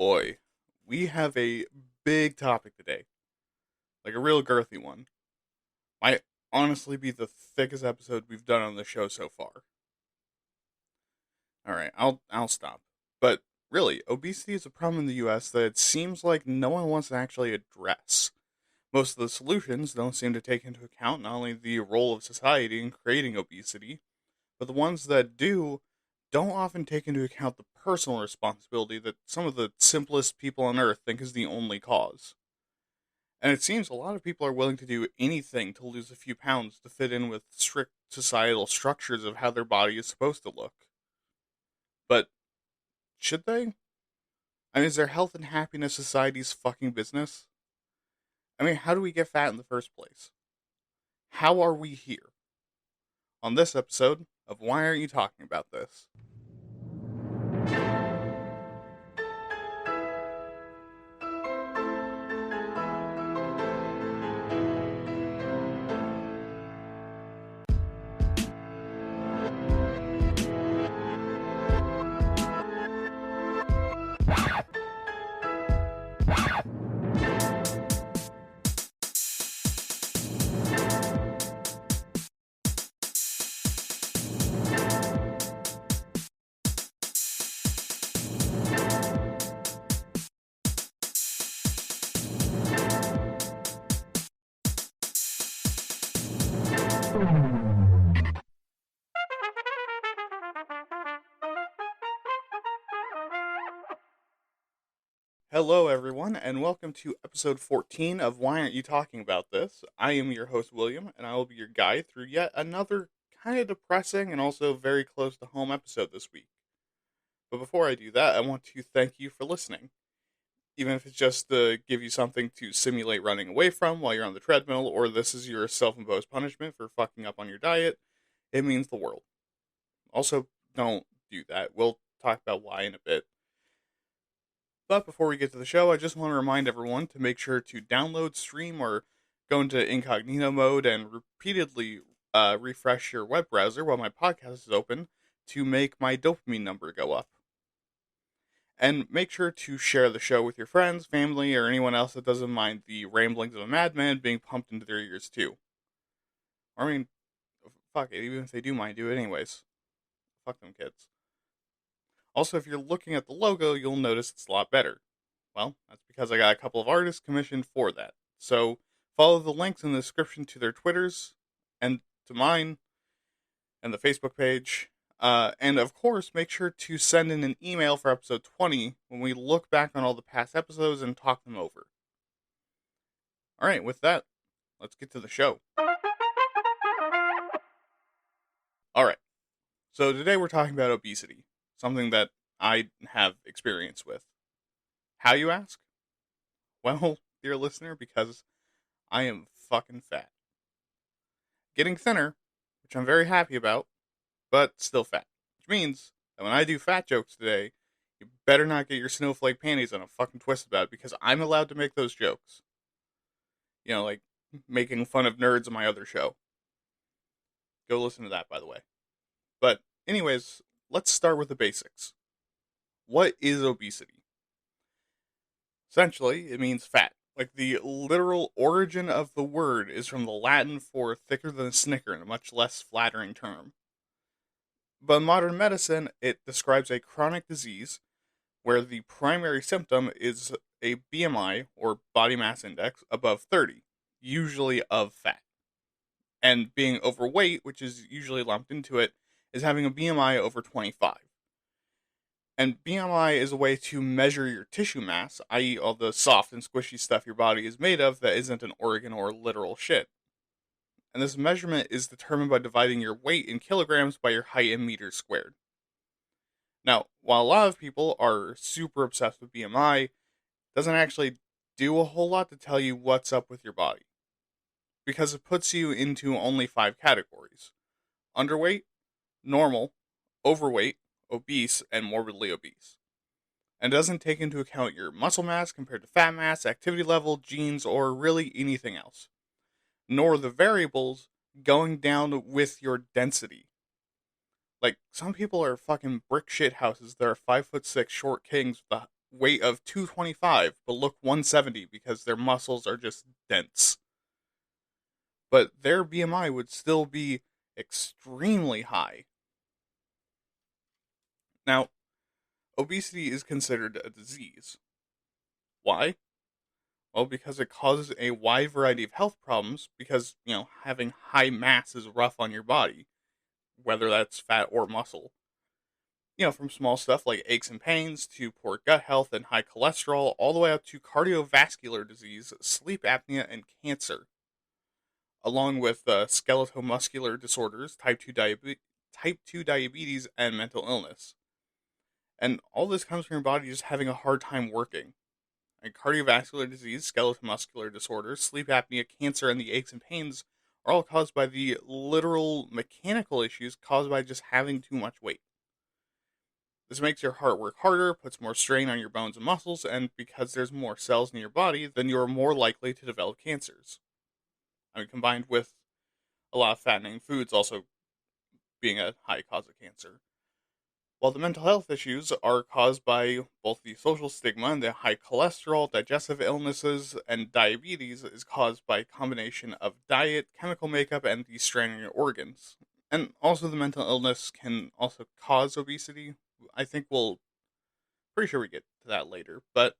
boy, we have a big topic today. Like a real girthy one. Might honestly be the thickest episode we've done on the show so far. Alright, I'll stop. But really, obesity is a problem in the US that it seems like no one wants to actually address. Most of the solutions don't seem to take into account not only the role of society in creating obesity, but the ones that do don't often take into account the personal responsibility that some of the simplest people on earth think is the only cause. And it seems a lot of people are willing to do anything to lose a few pounds to fit in with strict societal structures of how their body is supposed to look. But should they? I mean, is their health and happiness society's fucking business? I mean, how do we get fat in the first place? How are we here? On this episode of Why Aren't You Talking About This? Hello, everyone, and welcome to episode 14 of Why Aren't You Talking About This? I am your host, William, and I will be your guide through yet another kind of depressing and also very close to home episode this week. But before I do that, I want to thank you for listening. Even if it's just to give you something to simulate running away from while you're on the treadmill, or this is your self imposed punishment for fucking up on your diet, it means the world. Also, don't do that. We'll talk about why in a bit. But before we get to the show, I just want to remind everyone to make sure to download, stream, or go into incognito mode and repeatedly refresh your web browser while my podcast is open to make my dopamine number go up. And make sure to share the show with your friends, family, or anyone else that doesn't mind the ramblings of a madman being pumped into their ears too. I mean, fuck it, even if they do mind, do it anyways. Fuck them kids. Also, if you're looking at the logo, you'll notice it's a lot better. Well, that's because I got a couple of artists commissioned for that. So, follow the links in the description to their Twitters, and to mine, and the Facebook page. And of course, make sure to send in an email for episode 20 when we look back on all the past episodes and talk them over. Alright, with that, let's get to the show. Alright, so today we're talking about obesity. Something that I have experience with. How, you ask? Well, dear listener, because I am fucking fat. Getting thinner, which I'm very happy about, but still fat. Which means that when I do fat jokes today, you better not get your snowflake panties on a fucking twist about it, because I'm allowed to make those jokes. You know, like making fun of nerds on my other show. Go listen to that, by the way. But anyways, let's start with the basics. What is obesity? Essentially, it means fat. Like, the literal origin of the word is from the Latin for thicker than a snicker, in a much less flattering term. But in modern medicine, it describes a chronic disease where the primary symptom is a BMI, or body mass index, above 30, usually of fat. And being overweight, which is usually lumped into it, is having a BMI over 25. And BMI is a way to measure your tissue mass, i.e. all the soft and squishy stuff your body is made of that isn't an organ or literal shit. And this measurement is determined by dividing your weight in kilograms by your height in meters squared. Now, while a lot of people are super obsessed with BMI, it doesn't actually do a whole lot to tell you what's up with your body. Because it puts you into only 5 categories: underweight, normal, overweight, obese, and morbidly obese. And doesn't take into account your muscle mass compared to fat mass, activity level, genes, or really anything else. Nor the variables going down with your density. Like, some people are fucking brick shit houses that are 5'6" short kings weight of 225 but look 170 because their muscles are just dense. But their BMI would still be extremely high. Now, obesity is considered a disease. Why? Well, because it causes a wide variety of health problems because, having high mass is rough on your body, whether that's fat or muscle. From small stuff like aches and pains to poor gut health and high cholesterol, all the way up to cardiovascular disease, sleep apnea, and cancer, along with skeletal-muscular disorders, type 2 diabetes, and mental illness. And all this comes from your body just having a hard time working. And cardiovascular disease, skeletal muscular disorders, sleep apnea, cancer, and the aches and pains are all caused by the literal mechanical issues caused by just having too much weight. This makes your heart work harder, puts more strain on your bones and muscles, and because there's more cells in your body, then you're more likely to develop cancers. Combined with a lot of fattening foods also being a high cause of cancer. While the mental health issues are caused by both the social stigma and the high cholesterol, digestive illnesses, and diabetes is caused by a combination of diet, chemical makeup, and destraining your organs. And also the mental illness can also cause obesity. I think pretty sure we get to that later. But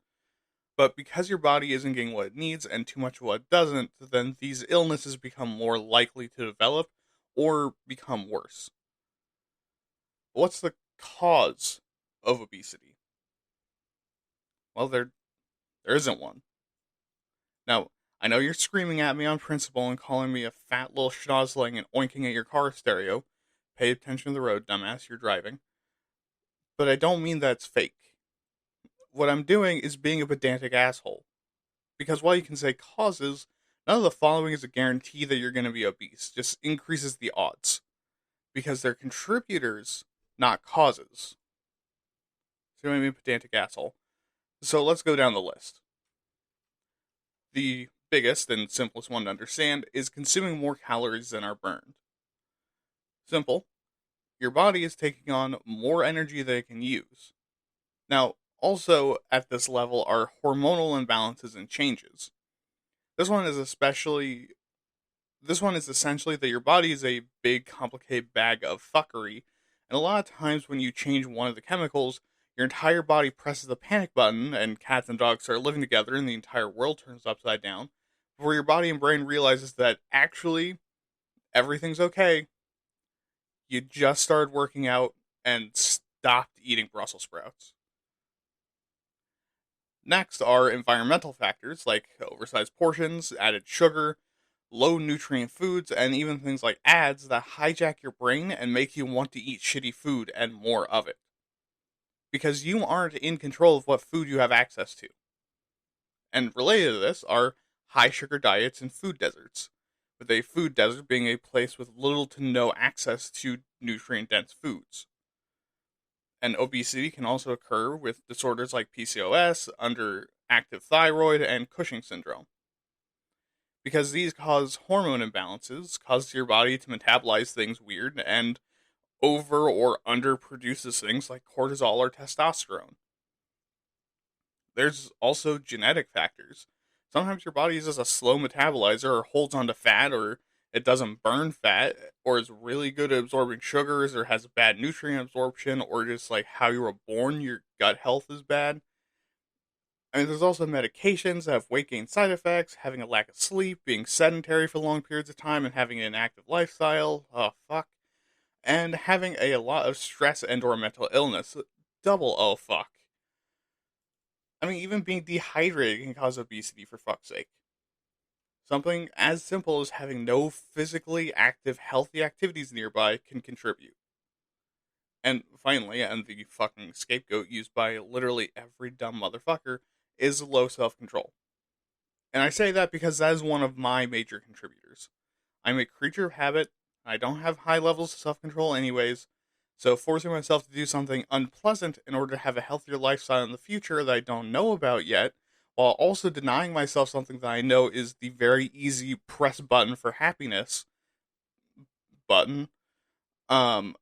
because your body isn't getting what it needs and too much of what it doesn't, then these illnesses become more likely to develop or become worse. What's the cause of obesity? Well, there isn't one. Now, I know you're screaming at me on principle and calling me a fat little schnozzling and oinking at your car stereo. Pay attention to the road, dumbass, you're driving. But I don't mean that's fake. What I'm doing is being a pedantic asshole. Because while you can say causes, none of the following is a guarantee that you're going to be obese. Just increases the odds. Because they're contributors, not causes. See what I mean, pedantic asshole? So let's go down the list. The biggest and simplest one to understand is consuming more calories than are burned. Simple. Your body is taking on more energy than it can use. Now, also at this level are hormonal imbalances and changes. This one is essentially that your body is a big complicated bag of fuckery, and a lot of times when you change one of the chemicals, your entire body presses the panic button and cats and dogs start living together and the entire world turns upside down before your body and brain realizes that actually everything's okay. You just started working out and stopped eating Brussels sprouts. Next are environmental factors like oversized portions, added sugar, low nutrient foods, and even things like ads that hijack your brain and make you want to eat shitty food and more of it. Because you aren't in control of what food you have access to. And related to this are high sugar diets and food deserts, with a food desert being a place with little to no access to nutrient dense foods. And obesity can also occur with disorders like PCOS, underactive thyroid, and Cushing syndrome. Because these cause hormone imbalances, cause your body to metabolize things weird, and over or under produces things like cortisol or testosterone. There's also genetic factors. Sometimes your body is just a slow metabolizer or holds onto fat or it doesn't burn fat or is really good at absorbing sugars or has bad nutrient absorption or just like how you were born, your gut health is bad. There's also medications that have weight gain side effects, having a lack of sleep, being sedentary for long periods of time, and having an inactive lifestyle. Oh, fuck. And having a lot of stress and or mental illness. Double oh, fuck. Even being dehydrated can cause obesity, for fuck's sake. Something as simple as having no physically active, healthy activities nearby can contribute. And finally, and the fucking scapegoat used by literally every dumb motherfucker, is low self control. And I say that because that is one of my major contributors. I'm a creature of habit, I don't have high levels of self control, anyways, so forcing myself to do something unpleasant in order to have a healthier lifestyle in the future that I don't know about yet, while also denying myself something that I know is the very easy press button for happiness button, um,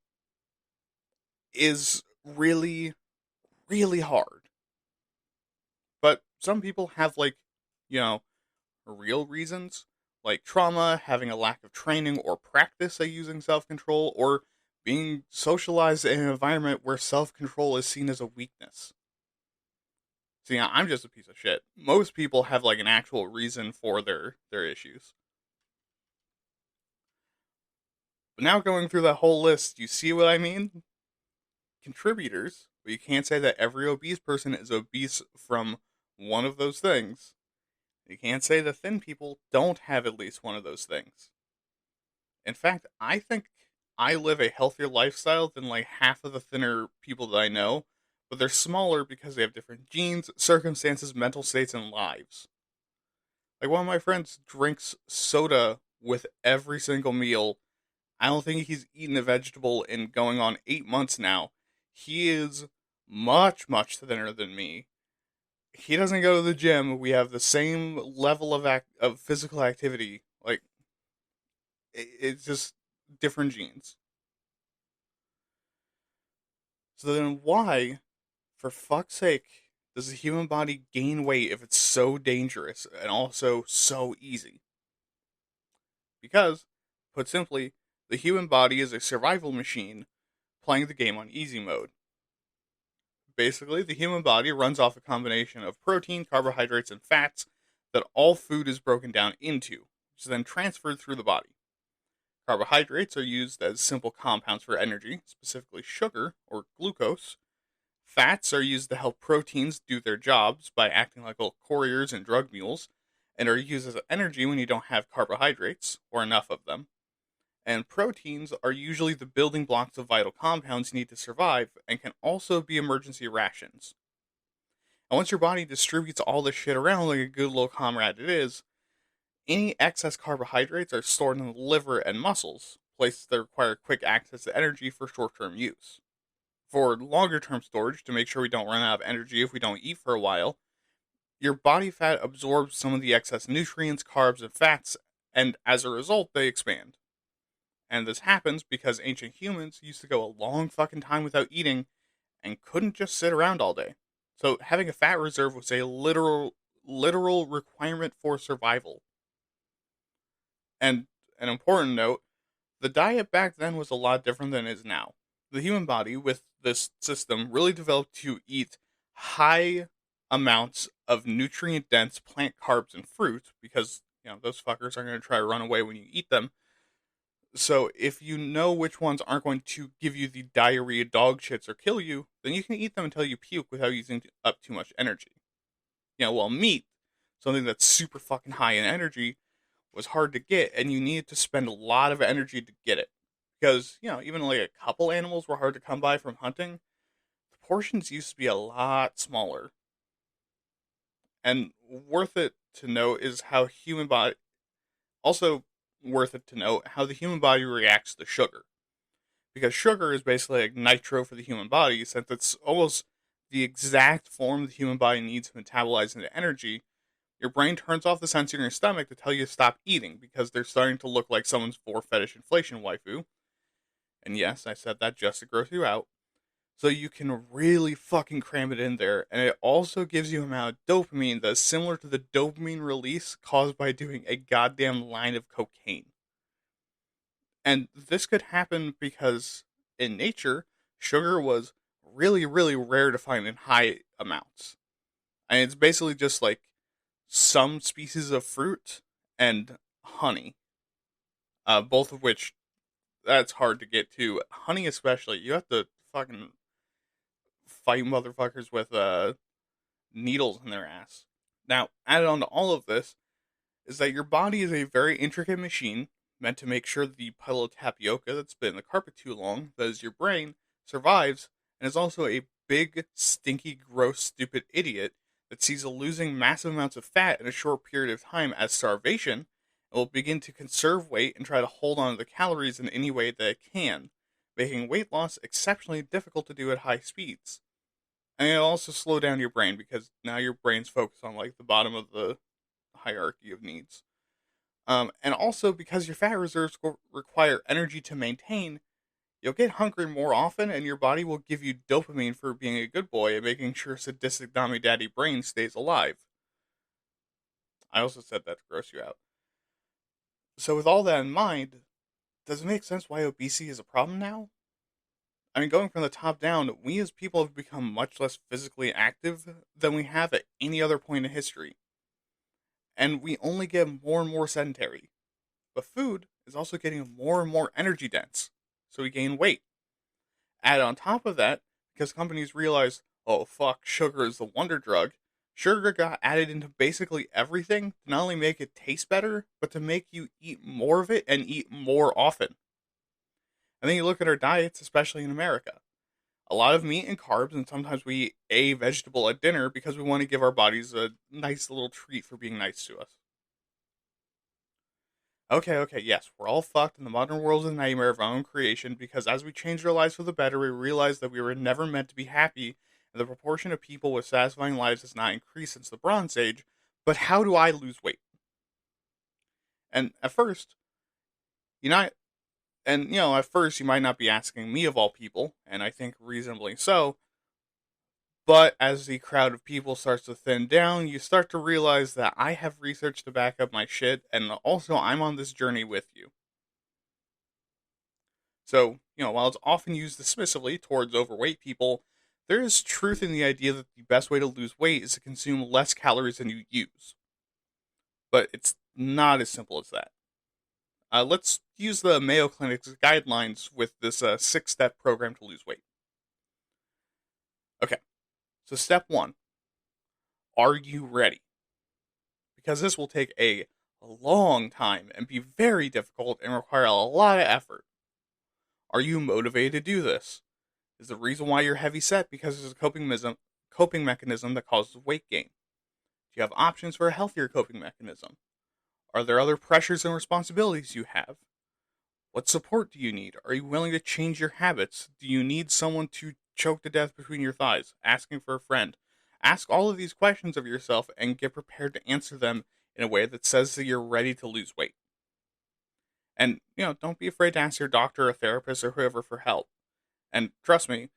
is really, really hard. some people have, like, you know, real reasons, like trauma, having a lack of training or practice at using self control, or being socialized in an environment where self control is seen as a weakness. See, I'm just a piece of shit. Most people have like an actual reason for their issues. But now going through that whole list, you see what I mean? Contributors, but you can't say that every obese person is obese from one of those things. You can't say that thin people don't have at least one of those things. In fact, I think I live a healthier lifestyle than like half of the thinner people that I know, but they're smaller because they have different genes, circumstances, mental states, and lives. Like one of my friends drinks soda with every single meal. I don't think he's eaten a vegetable in going on 8 months now. He is much, much thinner than me. He doesn't go to the gym. We have the same level of physical activity. Like, it's just different genes. So then why, for fuck's sake, does the human body gain weight if it's so dangerous and also so easy? Because, put simply, the human body is a survival machine playing the game on easy mode. Basically, the human body runs off a combination of protein, carbohydrates, and fats that all food is broken down into, which is then transferred through the body. Carbohydrates are used as simple compounds for energy, specifically sugar or glucose. Fats are used to help proteins do their jobs by acting like little couriers and drug mules, and are used as energy when you don't have carbohydrates, or enough of them. And proteins are usually the building blocks of vital compounds you need to survive, and can also be emergency rations. And once your body distributes all this shit around like a good little comrade it is, any excess carbohydrates are stored in the liver and muscles, places that require quick access to energy for short term use. For longer term storage, to make sure we don't run out of energy if we don't eat for a while, your body fat absorbs some of the excess nutrients, carbs, and fats, and as a result, they expand. And this happens because ancient humans used to go a long fucking time without eating and couldn't just sit around all day. So having a fat reserve was a literal requirement for survival. And an important note, the diet back then was a lot different than it is now. The human body, with this system, really developed to eat high amounts of nutrient dense plant carbs and fruit because, those fuckers are going to try to run away when you eat them. So if you know which ones aren't going to give you the diarrhea dog shits or kill you, then you can eat them until you puke without using up too much energy. While meat, something that's super fucking high in energy, was hard to get, and you needed to spend a lot of energy to get it. Because, even like a couple animals were hard to come by from hunting, the portions used to be a lot smaller. And worth it to note is how human body also worth it to note how the human body reacts to sugar. Because sugar is basically like nitro for the human body, since it's almost the exact form the human body needs to metabolize into energy. Your brain turns off the sensor in your stomach to tell you to stop eating because they're starting to look like someone's for fetish inflation waifu. And yes, I said that just to gross you out. So you can really fucking cram it in there, and it also gives you an amount of dopamine that's similar to the dopamine release caused by doing a goddamn line of cocaine. And this could happen because in nature, sugar was really, really rare to find in high amounts. And it's basically just like some species of fruit and honey, both of which that's hard to get to. Honey, especially, you have to fucking fight motherfuckers with needles in their ass. Now, added on to all of this is that your body is a very intricate machine meant to make sure the puddle of tapioca that's been in the carpet too long, that is your brain, survives, and is also a big, stinky, gross, stupid idiot that sees losing massive amounts of fat in a short period of time as starvation, and will begin to conserve weight and try to hold on to the calories in any way that it can, making weight loss exceptionally difficult to do at high speeds. And it'll also slow down your brain because now your brain's focused on like the bottom of the hierarchy of needs. And also because your fat reserves require energy to maintain, you'll get hungry more often, and your body will give you dopamine for being a good boy and making sure sadistic mommy daddy brain stays alive. I also said that to gross you out. So, with all that in mind, does it make sense why obesity is a problem now? I mean, going from the top down, we as people have become much less physically active than we have at any other point in history. And we only get more and more sedentary. But food is also getting more and more energy dense, so we gain weight. Add on top of that, because companies realize, oh fuck, sugar is the wonder drug, sugar got added into basically everything to not only make it taste better, but to make you eat more of it and eat more often. And then you look at our diets, especially in America. A lot of meat and carbs, and sometimes we eat a vegetable at dinner because we want to give our bodies a nice little treat for being nice to us. Okay, yes, we're all fucked, and the modern world is a nightmare of our own creation because as we change our lives for the better, we realize that we were never meant to be happy, and the proportion of people with satisfying lives has not increased since the Bronze Age. But how do I lose weight? And at first, you know, at first you might not be asking me of all people, and I think reasonably so. But as the crowd of people starts to thin down, you start to realize that I have research to back up my shit, and also I'm on this journey with you. So, while it's often used dismissively towards overweight people, there is truth in the idea that the best way to lose weight is to consume less calories than you use. But it's not as simple as that. Let's use the Mayo Clinic's guidelines with this 6-step program to lose weight. Okay, so step 1, are you ready? Because this will take a long time and be very difficult and require a lot of effort. Are you motivated to do this? Is the reason why you're heavy set because it's a coping mechanism that causes weight gain? Do you have options for a healthier coping mechanism? Are there other pressures and responsibilities you have? What support do you need? Are you willing to change your habits? Do you need someone to choke to death between your thighs? Asking for a friend? Ask all of these questions of yourself and get prepared to answer them in a way that says that you're ready to lose weight. And, don't be afraid to ask your doctor or therapist or whoever for help. And trust me,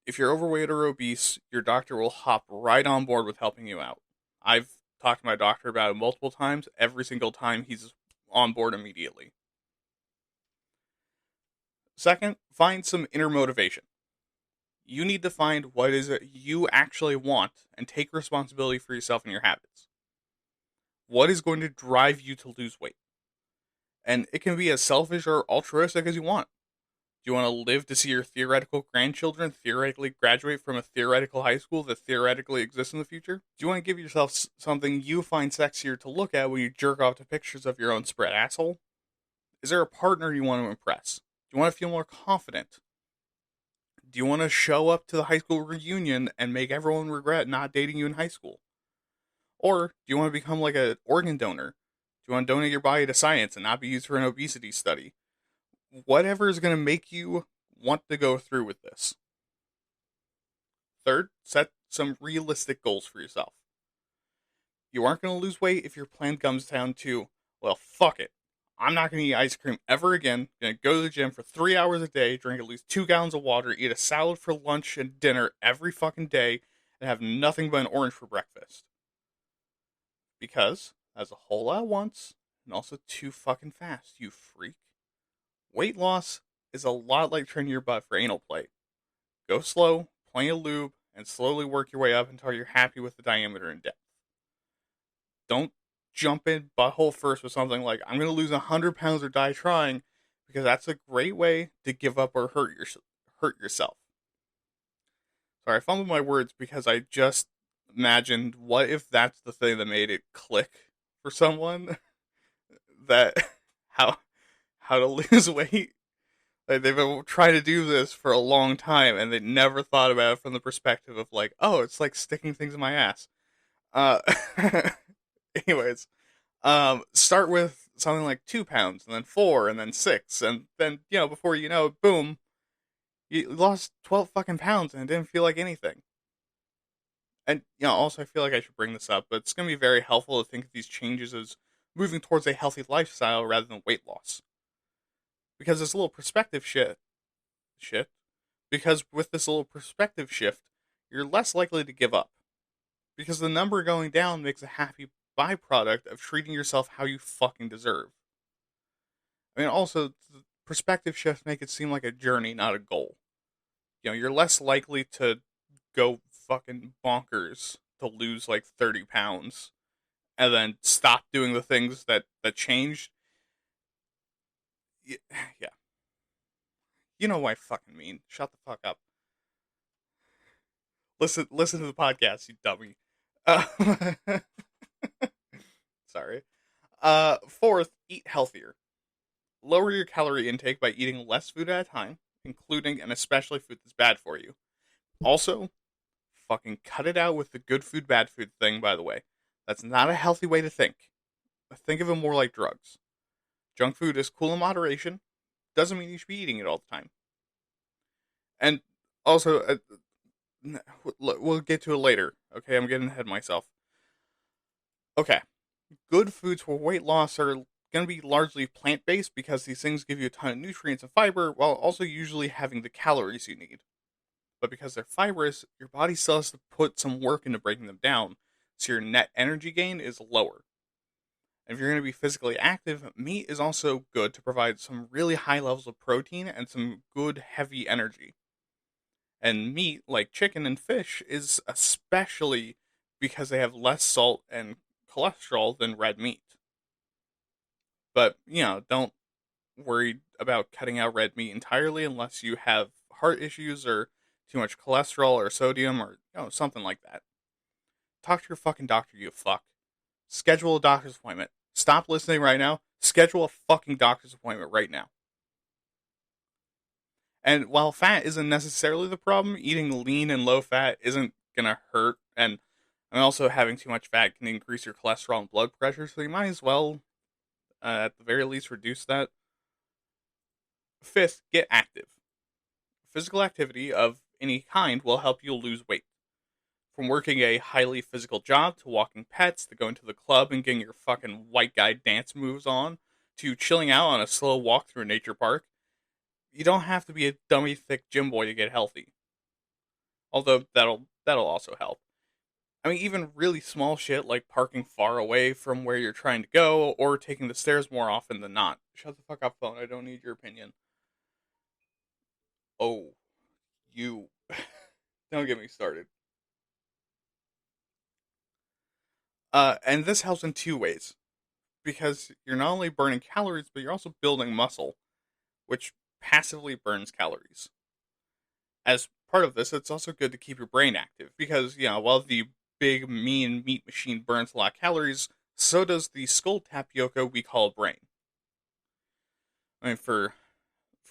if you're overweight or obese, your doctor will hop right on board with helping you out. I've talked to my doctor about it multiple times. Every single time, he's on board immediately. Second, find some inner motivation. You need to find what is it you actually want and take responsibility for yourself and your habits. What is going to drive you to lose weight? And it can be as selfish or altruistic as you want. Do you want to live to see your theoretical grandchildren theoretically graduate from a theoretical high school that theoretically exists in the future? Do you want to give yourself something you find sexier to look at when you jerk off to pictures of your own spread asshole? Is there a partner you want to impress? Do you want to feel more confident? Do you want to show up to the high school reunion and make everyone regret not dating you in high school? Or do you want to become like an organ donor? Do you want to donate your body to science and not be used for an obesity study? Whatever is going to make you want to go through with this. Third, set some realistic goals for yourself. You aren't going to lose weight if your plan comes down to, well, fuck it. I'm not going to eat ice cream ever again. I'm going to go to the gym for 3 hours a day, drink at least 2 gallons of water, eat a salad for lunch and dinner every fucking day, and have nothing but an orange for breakfast. Because that's a whole lot at once, and also too fucking fast, you freak. Weight loss is a lot like training your butt for anal play. Go slow, plenty of lube, and slowly work your way up until you're happy with the diameter and depth. Don't jump in butthole first with something like, I'm going to lose 100 pounds or die trying, because that's a great way to give up or hurt yourself. Sorry, I fumbled my words because I just imagined what if that's the thing that made it click for someone that how to lose weight. Like they've been trying to do this for a long time and they never thought about it from the perspective of like, oh, it's like sticking things in my ass. Uh anyways, start with something like 2 pounds and then 4 and then 6 and then, before you know it, boom, you lost 12 fucking pounds and it didn't feel like anything. And, also I feel like I should bring this up, but it's going to be very helpful to think of these changes as moving towards a healthy lifestyle rather than weight loss. Because this little perspective shift, because with this little perspective shift, you're less likely to give up. Because the number going down makes a happy byproduct of treating yourself how you fucking deserve. I mean, also, the perspective shifts make it seem like a journey, not a goal. You're less likely to go fucking bonkers to lose like 30 pounds and then stop doing the things that changed. Yeah. You know what I fucking mean. Shut the fuck up. Listen to the podcast, you dummy. Uh, sorry. Fourth, eat healthier. Lower your calorie intake by eating less food at a time, including and especially food that's bad for you. Also, fucking cut it out with the good food, bad food thing, by the way. That's not a healthy way to think. Think of it more like drugs. Junk food is cool in moderation, doesn't mean you should be eating it all the time. And also, we'll get to it later. Okay, I'm getting ahead of myself. Okay, good foods for weight loss are going to be largely plant based because these things give you a ton of nutrients and fiber while also usually having the calories you need. But because they're fibrous, your body still has to put some work into breaking them down, so your net energy gain is lower. And if you're going to be physically active, meat is also good to provide some really high levels of protein and some good heavy energy. And meat, like chicken and fish, is especially because they have less salt and cholesterol than red meat. But, don't worry about cutting out red meat entirely unless you have heart issues or too much cholesterol or sodium or, something like that. Talk to your fucking doctor, you fuck. Schedule a doctor's appointment. Stop listening right now. Schedule a fucking doctor's appointment right now. And while fat isn't necessarily the problem, eating lean and low fat isn't gonna hurt. And also having too much fat can increase your cholesterol and blood pressure, so you might as well, at the very least, reduce that. Fifth, get active. Physical activity of any kind will help you lose weight. From working a highly physical job to walking pets to going to the club and getting your fucking white guy dance moves on to chilling out on a slow walk through a nature park, you don't have to be a dummy thick gym boy to get healthy. Although that'll also help. I mean, even really small shit like parking far away from where you're trying to go or taking the stairs more often than not. Shut the fuck up, phone. I don't need your opinion. Oh, you. Don't get me started. And this helps in two ways. Because you're not only burning calories, but you're also building muscle, which passively burns calories. As part of this, it's also good to keep your brain active because, while the big, mean meat machine burns a lot of calories, so does the skull tapioca we call brain. I mean, for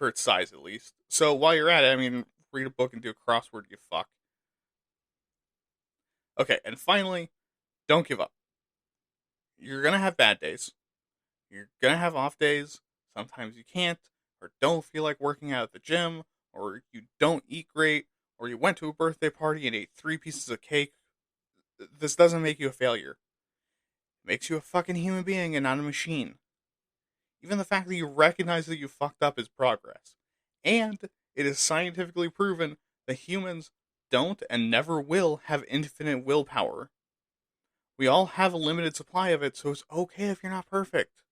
its size at least. So while you're at it, I mean, read a book and do a crossword, you fuck. Okay, and finally, don't give up. You're gonna have bad days. You're gonna have off days. Sometimes you can't, or don't feel like working out at the gym, or you don't eat great, or you went to a birthday party and ate 3 pieces of cake. This doesn't make you a failure. It makes you a fucking human being and not a machine. Even the fact that you recognize that you fucked up is progress. And it is scientifically proven that humans don't and never will have infinite willpower. We all have a limited supply of it, so it's okay if you're not perfect.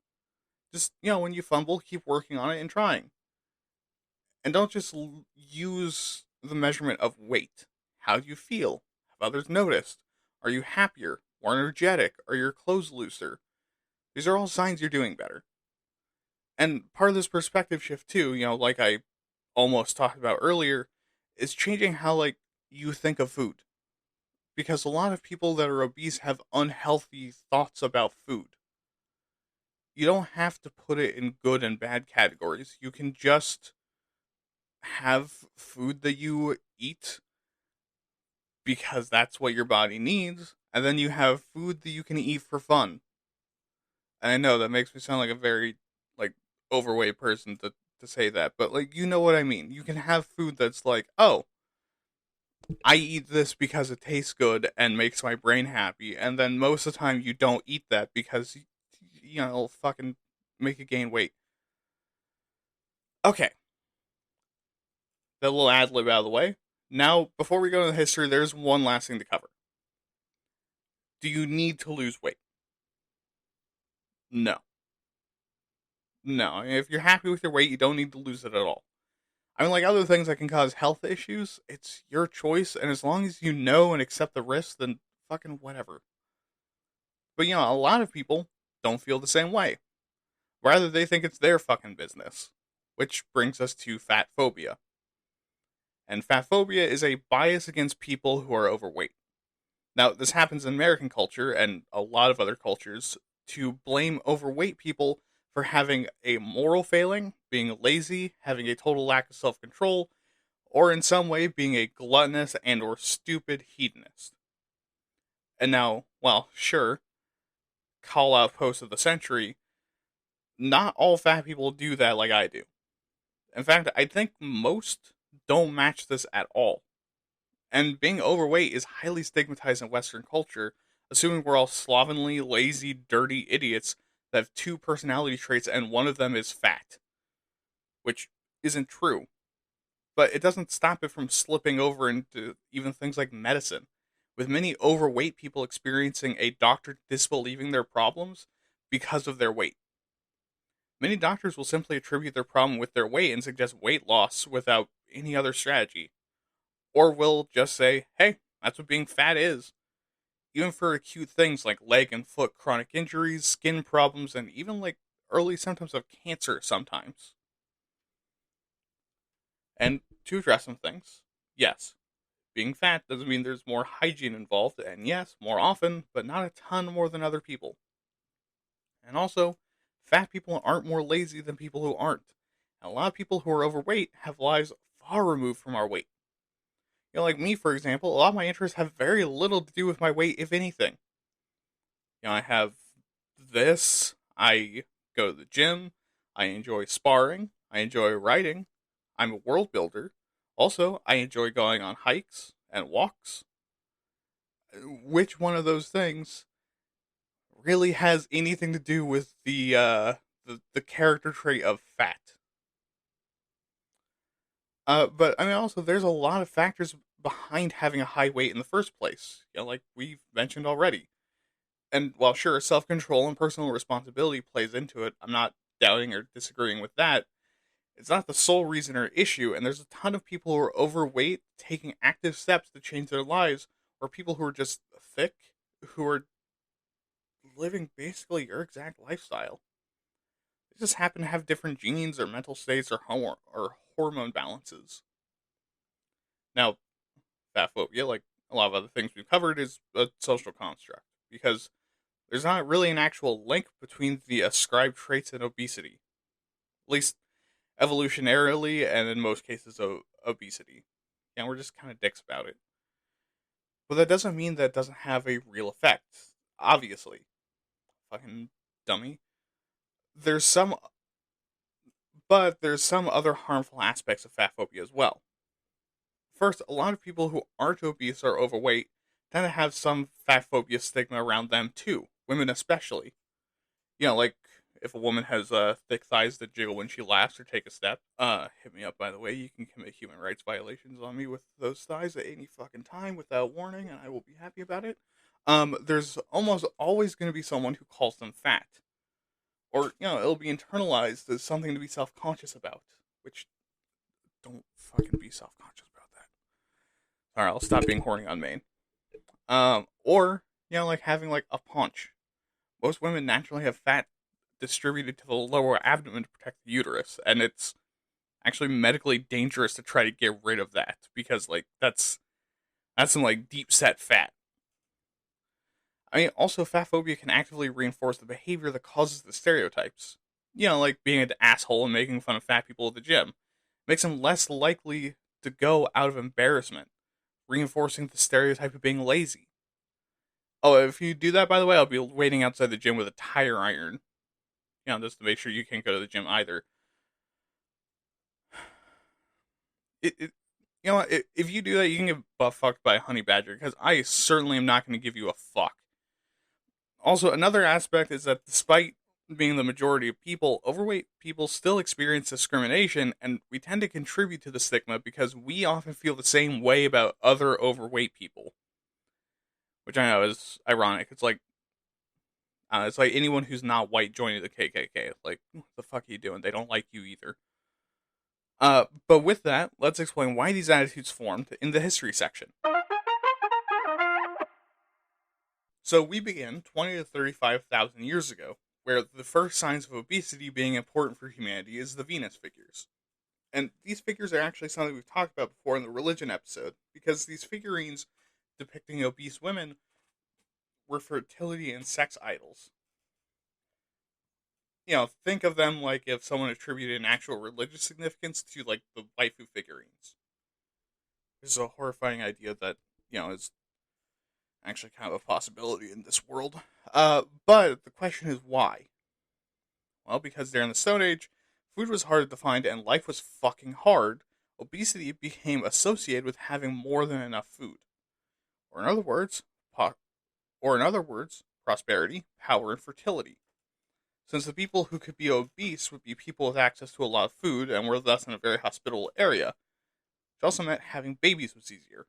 Just, when you fumble, keep working on it and trying. And don't just use the measurement of weight. How do you feel? Have others noticed? Are you happier? More energetic? Are your clothes looser? These are all signs you're doing better. And part of this perspective shift too, like I almost talked about earlier, is changing how you think of food. Because a lot of people that are obese have unhealthy thoughts about food. You don't have to put it in good and bad categories. You can just have food that you eat because that's what your body needs, and then you have food that you can eat for fun. And I know that makes me sound like a very overweight person to say that, but you know what I mean. You can have food that's like, oh, I eat this because it tastes good and makes my brain happy, and then most of the time you don't eat that because it'll fucking make you gain weight. Okay, that little ad lib out of the way. Now, before we go into the history, there's one last thing to cover. Do you need to lose weight? No. No. If you're happy with your weight, you don't need to lose it at all. I mean, like other things that can cause health issues, it's your choice, and as long as you know and accept the risk, then fucking whatever. But a lot of people don't feel the same way. Rather, they think it's their fucking business. Which brings us to fat phobia. And fat phobia is a bias against people who are overweight. Now, this happens in American culture and a lot of other cultures to blame overweight people for having a moral failing, being lazy, having a total lack of self-control, or in some way being a gluttonous and or stupid hedonist. And now, well, sure, call out post of the century, not all fat people do that like I do. In fact, I think most don't match this at all. And being overweight is highly stigmatized in Western culture, assuming we're all slovenly, lazy, dirty idiots that have two personality traits and one of them is fat. Which isn't true. But it doesn't stop it from slipping over into even things like medicine, with many overweight people experiencing a doctor disbelieving their problems because of their weight. Many doctors will simply attribute their problem with their weight and suggest weight loss without any other strategy. Or will just say, hey, that's what being fat is. Even for acute things like leg and foot chronic injuries, skin problems, and even like early symptoms of cancer sometimes. And to address some things, yes, being fat doesn't mean there's more hygiene involved, and yes, more often, but not a ton more than other people. And also, fat people aren't more lazy than people who aren't. And a lot of people who are overweight have lives far removed from our weight. Like me, for example, a lot of my interests have very little to do with my weight, if anything. I have this, I go to the gym, I enjoy sparring, I enjoy writing, I'm a world builder. Also, I enjoy going on hikes and walks. Which one of those things really has anything to do with the character trait of fat? But I mean, also, there's a lot of factors behind having a high weight in the first place. Like we've mentioned already. And while sure, self control and personal responsibility plays into it, I'm not doubting or disagreeing with that. It's not the sole reason or issue, and there's a ton of people who are overweight taking active steps to change their lives, or people who are just thick, who are living basically your exact lifestyle. They just happen to have different genes or mental states or hormone balances. Now, fat phobia, like a lot of other things we've covered, is a social construct because there's not really an actual link between the ascribed traits and obesity, at least evolutionarily, and in most cases, obesity. And we're just kind of dicks about it. But that doesn't mean that it doesn't have a real effect. Obviously, fucking dummy. There's some, but there's some other harmful aspects of fat phobia as well. First, a lot of people who aren't obese or overweight tend to have some fat phobia stigma around them too, women especially. Like if a woman has thick thighs that jiggle when she laughs or take a step. Hit me up, by the way. You can commit human rights violations on me with those thighs at any fucking time without warning, and I will be happy about it. There's almost always going to be someone who calls them fat, or it'll be internalized as something to be self conscious about. Which don't fucking be self conscious about that. All right, I'll stop being horny on Maine. Or like having like a paunch. Most women naturally have fat distributed to the lower abdomen to protect the uterus, and it's actually medically dangerous to try to get rid of that because like that's some like deep set fat. I mean, also fat phobia can actively reinforce the behavior that causes the stereotypes. Like being an asshole and making fun of fat people at the gym makes them less likely to go out of embarrassment, reinforcing the stereotype of being lazy. Oh, if you do that, by the way, I'll be waiting outside the gym with a tire iron, just to make sure you can't go to the gym either. It if you do that, you can get butt fucked by a honey badger because I certainly am not going to give you a fuck. Also, another aspect is that despite being the majority of people, overweight people still experience discrimination, and we tend to contribute to the stigma because we often feel the same way about other overweight people. Which I know is ironic. It's like, It's like anyone who's not white joining the KKK. Like, what the fuck are you doing? They don't like you either. But with that, let's explain why these attitudes formed in the history section. So we begin 20 to 35,000 years ago, where the first signs of obesity being important for humanity is the Venus figures. And these figures are actually something we've talked about before in the religion episode, because these figurines depicting obese women were fertility and sex idols. Think of them like if someone attributed an actual religious significance to like the waifu figurines. This is a horrifying idea that, is actually kind of a possibility in this world. But the question is why? Well, because during the Stone Age, food was hard to find and life was fucking hard. Obesity became associated with having more than enough food. Or in other words, prosperity, power, and fertility. Since the people who could be obese would be people with access to a lot of food and were thus in a very hospitable area, which also meant having babies was easier.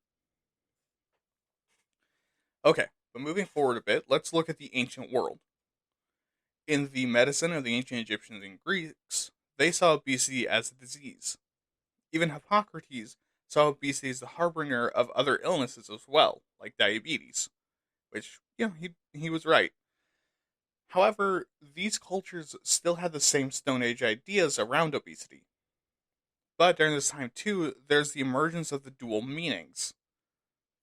Okay, but moving forward a bit, let's look at the ancient world. In the medicine of the ancient Egyptians and Greeks, they saw obesity as a disease. Even Hippocrates saw obesity as the harbinger of other illnesses as well, like diabetes, which, he was right. However, these cultures still had the same Stone Age ideas around obesity. But during this time, too, there's the emergence of the dual meanings.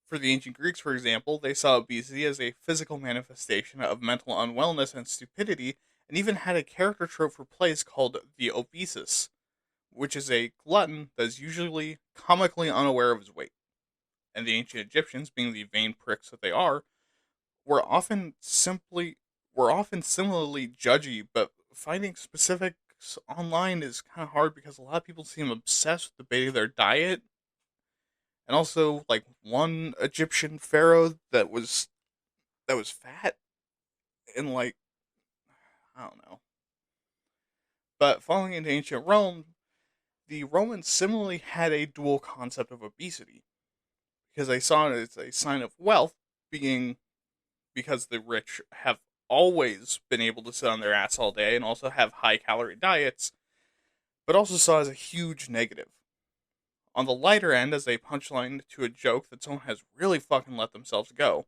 For the ancient Greeks, for example, they saw obesity as a physical manifestation of mental unwellness and stupidity, and even had a character trope for plays called the Obesus, which is a glutton that is usually comically unaware of his weight. And the ancient Egyptians, being the vain pricks that they are, were often similarly judgy, but finding specifics online is kind of hard because a lot of people seem obsessed with debating their diet. And also, like one Egyptian pharaoh that was fat and like I don't know. But falling into ancient Rome, the Romans similarly had a dual concept of obesity because they saw it as a sign of wealth, being because the rich have always been able to sit on their ass all day and also have high calorie diets, but also saw as a huge negative. On the lighter end, as a punchline to a joke that someone has really fucking let themselves go,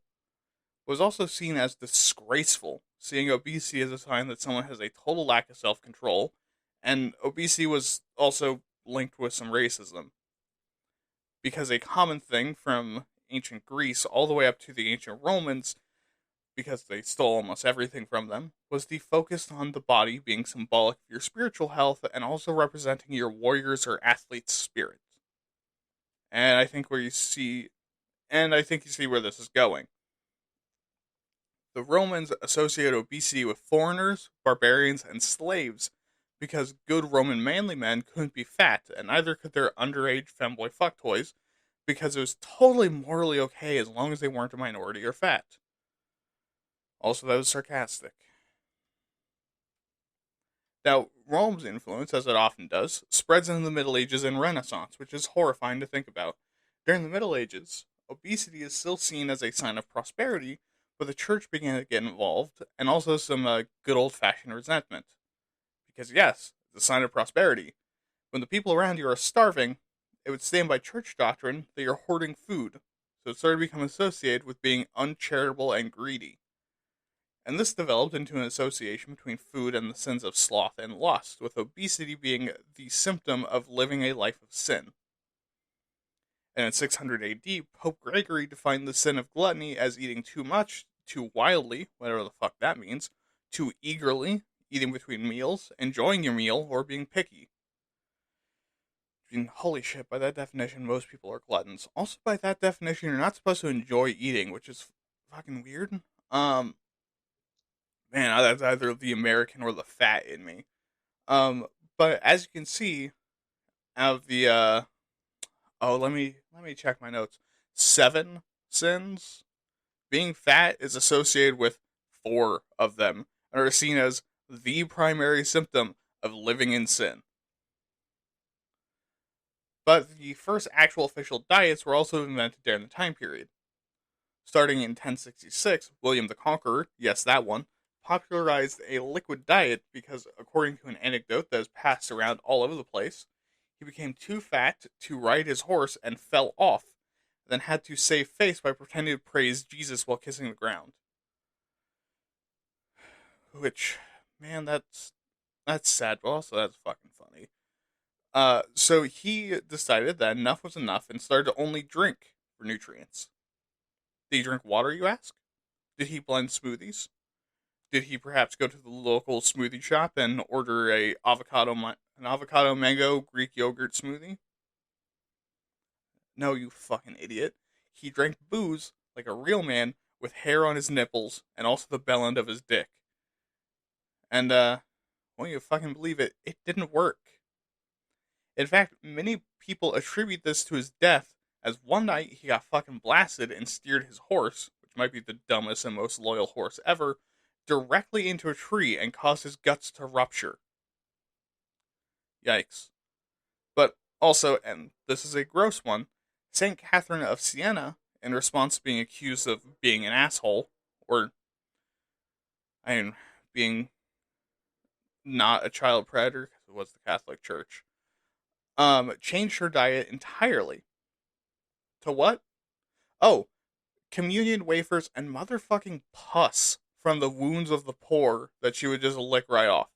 was also seen as disgraceful, seeing obesity as a sign that someone has a total lack of self control, and obesity was also linked with some racism. Because a common thing from ancient Greece all the way up to the ancient Romans, because they stole almost everything from them, was the focus on the body being symbolic of your spiritual health and also representing your warrior's or athlete's spirit. And I think you see where this is going. The Romans associated obesity with foreigners, barbarians, and slaves because good Roman manly men couldn't be fat, and neither could their underage femboy fucktoys because it was totally morally okay as long as they weren't a minority or fat. Also, that was sarcastic. Now, Rome's influence, as it often does, spreads into the Middle Ages and Renaissance, which is horrifying to think about. During the Middle Ages, obesity is still seen as a sign of prosperity, but the church began to get involved, and also some good old-fashioned resentment. Because yes, it's a sign of prosperity. When the people around you are starving, it would stand by church doctrine that you're hoarding food, so it started to become associated with being uncharitable and greedy. And this developed into an association between food and the sins of sloth and lust, with obesity being the symptom of living a life of sin. And in 600 AD, Pope Gregory defined the sin of gluttony as eating too much, too wildly, whatever the fuck that means, too eagerly, eating between meals, enjoying your meal, or being picky. I mean, holy shit, by that definition, most people are gluttons. Also, by that definition, you're not supposed to enjoy eating, which is fucking weird. Man, that's either the American or the fat in me. But as you can see, out of the let me check my notes. 7 sins. Being fat is associated with 4 of them, and are seen as the primary symptom of living in sin. But the first actual official diets were also invented during the time period. Starting in 1066, William the Conqueror, yes, that one, popularized a liquid diet because, according to an anecdote that is passed around all over the place, he became too fat to ride his horse and fell off, then had to save face by pretending to praise Jesus while kissing the ground. Which, man, that's sad, but also that's fucking funny. So he decided that enough was enough and started to only drink for nutrients. Did he drink water, you ask? Did he blend smoothies? Did he perhaps go to the local smoothie shop and order an avocado mango Greek yogurt smoothie? No, you fucking idiot. He drank booze like a real man with hair on his nipples and also the bell end of his dick. And won't you fucking believe it? It didn't work. In fact, many people attribute this to his death, as one night he got fucking blasted and steered his horse, which might be the dumbest and most loyal horse ever, directly into a tree and caused his guts to rupture. Yikes. But also, and this is a gross one, St. Catherine of Siena, in response to being accused of being an asshole, or, being not a child predator, because it was the Catholic Church, changed her diet entirely. To what? Oh, communion wafers and motherfucking pus from the wounds of the poor that she would just lick right off.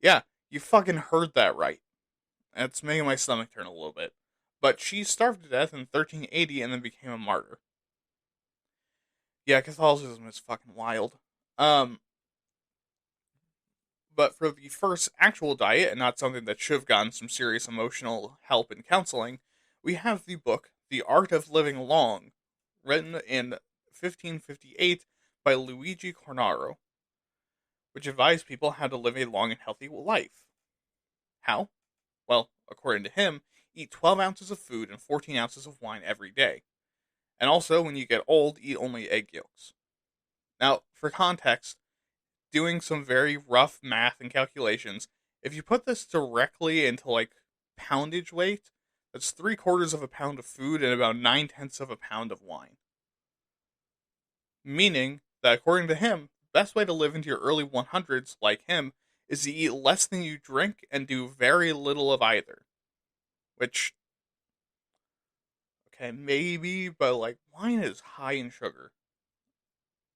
Yeah, you fucking heard that right. It's making my stomach turn a little bit. But she starved to death in 1380 and then became a martyr. Yeah, Catholicism is fucking wild. But for the first actual diet, and not something that should have gotten some serious emotional help and counseling, we have the book The Art of Living Long, written in 1558 by Luigi Cornaro, which advised people how to live a long and healthy life. How? Well, according to him, eat 12 ounces of food and 14 ounces of wine every day. And also, when you get old, eat only egg yolks. Now, for context, doing some very rough math and calculations, if you put this directly into like poundage weight, that's 3/4 of a pound of food and about 9/10 of a pound of wine. Meaning that according to him, the best way to live into your early 100s, like him, is to eat less than you drink and do very little of either. Which, okay, maybe, but like wine is high in sugar.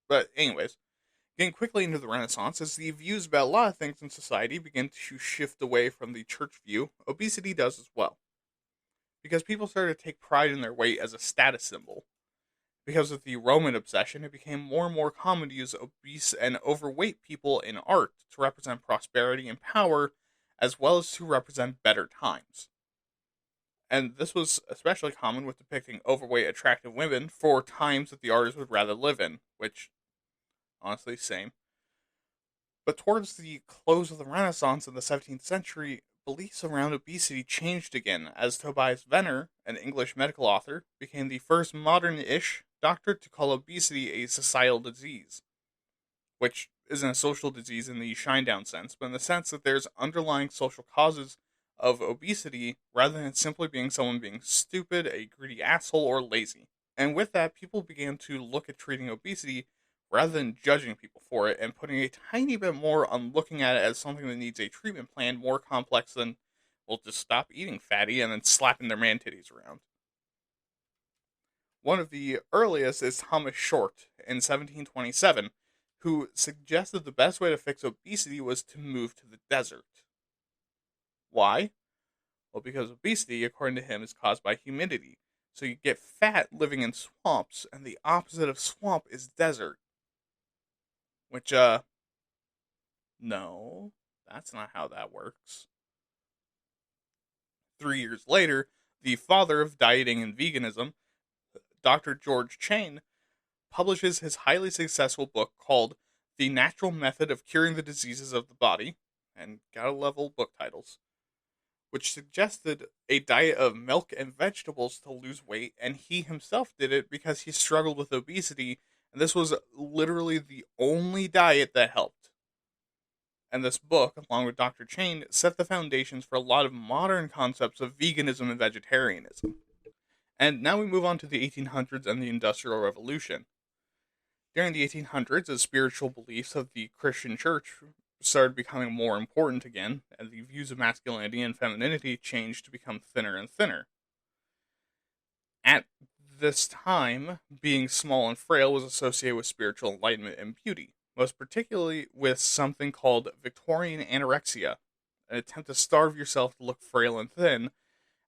But anyways, getting quickly into the Renaissance, as the views about a lot of things in society begin to shift away from the church view, obesity does as well. Because people started to take pride in their weight as a status symbol. Because of the Roman obsession, it became more and more common to use obese and overweight people in art to represent prosperity and power, as well as to represent better times. And this was especially common with depicting overweight, attractive women for times that the artist would rather live in, which, honestly, same. But towards the close of the Renaissance in the 17th century, beliefs around obesity changed again, as Tobias Venner, an English medical author, became the first modern-ish doctor to call obesity a societal disease, which isn't a social disease in the Shinedown sense, but in the sense that there's underlying social causes of obesity rather than simply being someone being stupid, a greedy asshole, or lazy. And with that, people began to look at treating obesity rather than judging people for it and putting a tiny bit more on looking at it as something that needs a treatment plan more complex than, well, just stop eating fatty and then slapping their man titties around. One of the earliest is Thomas Short in 1727, who suggested the best way to fix obesity was to move to the desert. Why? Well, because obesity, according to him, is caused by humidity. So you get fat living in swamps, and the opposite of swamp is desert. Which, no, that's not how that works. 3 years later, the father of dieting and veganism, Dr. George Cheyne, publishes his highly successful book called The Natural Method of Curing the Diseases of the Body, and gotta level book titles, which suggested a diet of milk and vegetables to lose weight, and he himself did it because he struggled with obesity, and this was literally the only diet that helped. And this book, along with Dr. Cheyne, set the foundations for a lot of modern concepts of veganism and vegetarianism. And now we move on to the 1800s and the Industrial Revolution. During the 1800s, the spiritual beliefs of the Christian church started becoming more important again, and the views of masculinity and femininity changed to become thinner and thinner. At this time, being small and frail was associated with spiritual enlightenment and beauty, most particularly with something called Victorian anorexia, an attempt to starve yourself to look frail and thin,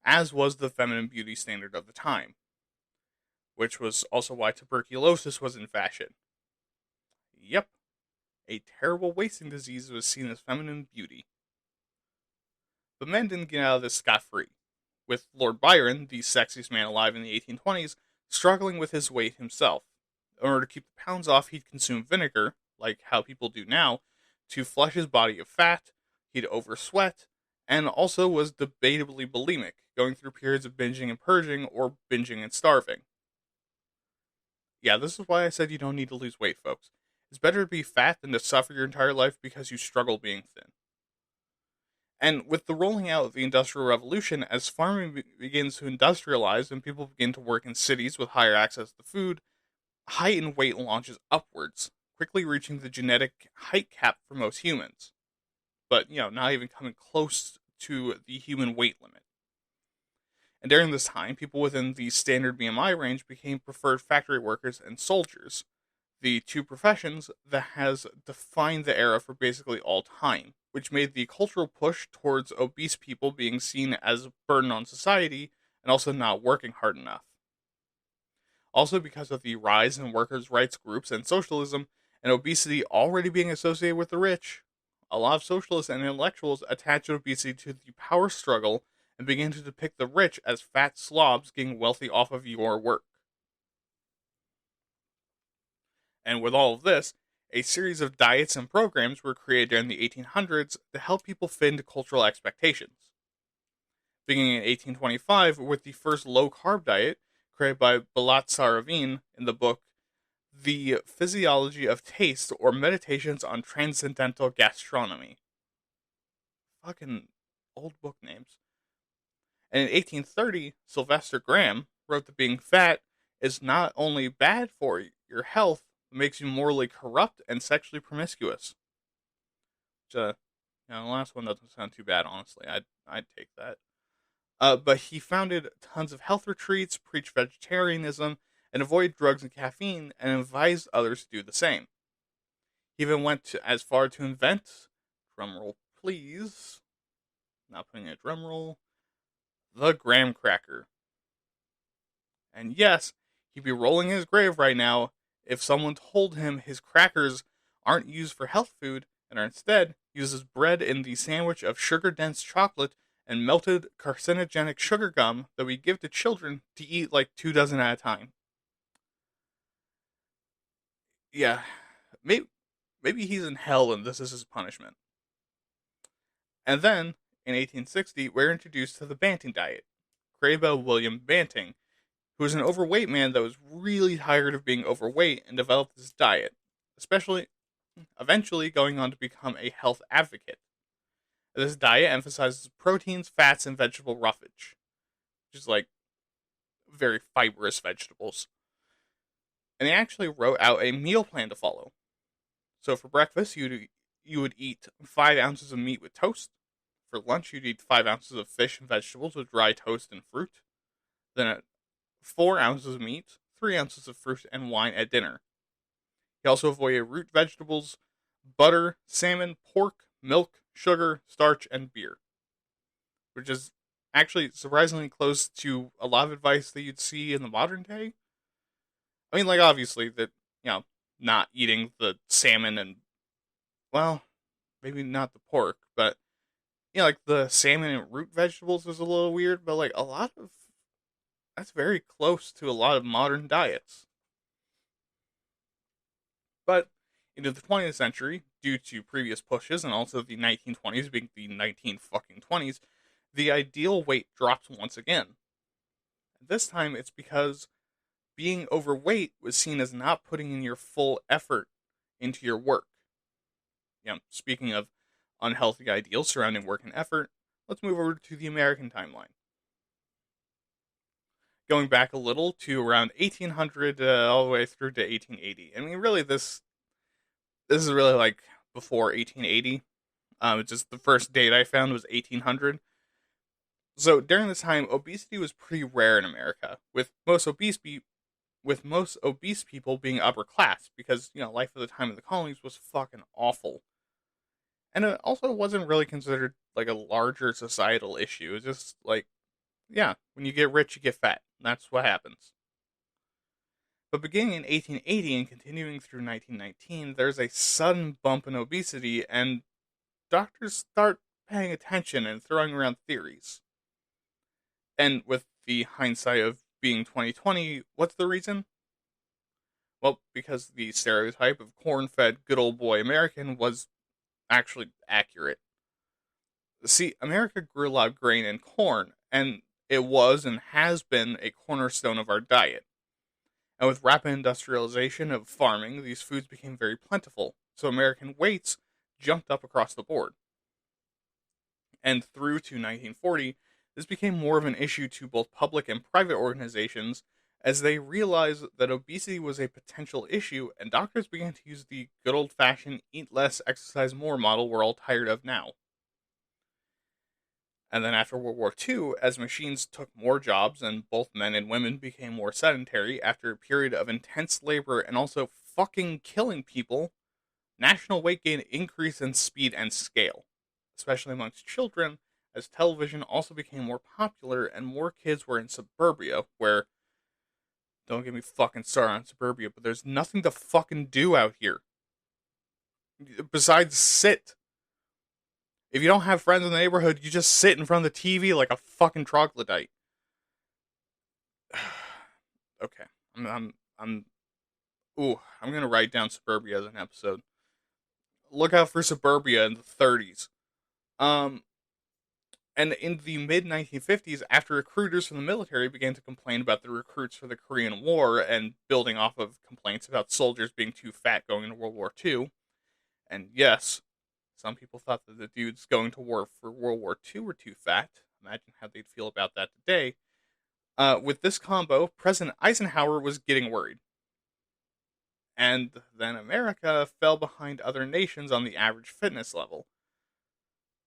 as was the feminine beauty standard of the time, which was also why tuberculosis was in fashion. Yep, a terrible wasting disease was seen as feminine beauty. But men didn't get out of this scot-free, with Lord Byron, the sexiest man alive in the 1820s, struggling with his weight himself. In order to keep the pounds off, he'd consume vinegar, like how people do now, to flush his body of fat, he'd oversweat, and also was debatably bulimic, going through periods of binging and purging, or binging and starving. Yeah, this is why I said you don't need to lose weight, folks. It's better to be fat than to suffer your entire life because you struggle being thin. And with the rolling out of the Industrial Revolution, as farming begins to industrialize and people begin to work in cities with higher access to food, height and weight launches upwards, quickly reaching the genetic height cap for most humans. But, not even coming close to the human weight limit. And during this time, people within the standard BMI range became preferred factory workers and soldiers, the two professions that has defined the era for basically all time, which made the cultural push towards obese people being seen as a burden on society and also not working hard enough. Also, because of the rise in workers' rights groups and socialism, and obesity already being associated with the rich, a lot of socialists and intellectuals attached obesity to the power struggle and began to depict the rich as fat slobs getting wealthy off of your work. And with all of this, a series of diets and programs were created during the 1800s to help people fit into cultural expectations. Beginning in 1825 with the first low-carb diet created by Balat Saravin in the book The Physiology of Taste or Meditations on Transcendental Gastronomy. Fucking old book names. And in 1830, Sylvester Graham wrote that being fat is not only bad for your health, but makes you morally corrupt and sexually promiscuous. Which, the last one doesn't sound too bad, honestly. I'd take that. But he founded tons of health retreats, preached vegetarianism, and avoided drugs and caffeine, and advised others to do the same. He even went as far to invent, drumroll please, not putting a drumroll, the graham cracker. And yes, he'd be rolling in his grave right now if someone told him his crackers aren't used for health food and are instead used as bread in the sandwich of sugar-dense chocolate and melted carcinogenic sugar gum that we give to children to eat like 2 dozen at a time. Yeah, maybe he's in hell and this is his punishment. And then, in 1860, we're introduced to the Banting diet, created by William Banting, who was an overweight man that was really tired of being overweight and developed this diet, especially eventually going on to become a health advocate. This diet emphasizes proteins, fats, and vegetable roughage, which is like very fibrous vegetables. And he actually wrote out a meal plan to follow. So for breakfast, you would eat 5 ounces of meat with toast. For lunch, you'd eat 5 ounces of fish and vegetables with dry toast and fruit. Then at 4 ounces of meat, 3 ounces of fruit, and wine at dinner. He also avoided root vegetables, butter, salmon, pork, milk, sugar, starch, and beer. Which is actually surprisingly close to a lot of advice that you'd see in the modern day. I mean, like, obviously, that, not eating the salmon and, well, maybe not the pork, but, like, the salmon and root vegetables is a little weird, but, like, that's very close to a lot of modern diets. But into the 20th century, due to previous pushes and also the 1920s being the 19 fucking 20s, the ideal weight dropped once again. This time it's because being overweight was seen as not putting in your full effort into your work. Speaking of unhealthy ideals surrounding work and effort, let's move over to the American timeline. going back a little to around 1800 all the way through to 1880. I mean, really, this is really like before 1880. It's just the first date I found was 1800. So during this time, obesity was pretty rare in America, with most obese people being upper class because life at the time of the colonies was fucking awful, and it also wasn't really considered like a larger societal issue. It's just like, yeah, when you get rich, you get fat. That's what happens. But beginning in 1880 and continuing through 1919, there's a sudden bump in obesity, and doctors start paying attention and throwing around theories. And with the hindsight of being 2020, what's the reason? Well, because the stereotype of corn fed good old boy American was actually accurate. See, America grew a lot of grain and corn, and it was and has been a cornerstone of our diet. And with rapid industrialization of farming, these foods became very plentiful, so American weights jumped up across the board. And through to 1940, this became more of an issue to both public and private organizations as they realized that obesity was a potential issue, and doctors began to use the good old fashioned eat less, exercise more model we're all tired of now. And then after World War II, as machines took more jobs and both men and women became more sedentary after a period of intense labor and also fucking killing people, national weight gain increased in speed and scale, especially amongst children, as television also became more popular and more kids were in suburbia, where, don't get me fucking started on suburbia, but there's nothing to fucking do out here. Besides sit. If you don't have friends in the neighborhood, you just sit in front of the TV like a fucking troglodyte. Okay. I'm gonna write down suburbia as an episode. Look out for suburbia in the 30s. And in the mid 1950s, after recruiters from the military began to complain about the recruits for the Korean War and building off of complaints about soldiers being too fat going into World War II, and yes, some people thought that the dudes going to war for World War II were too fat. Imagine how they'd feel about that today. With this combo, President Eisenhower was getting worried. And then America fell behind other nations on the average fitness level.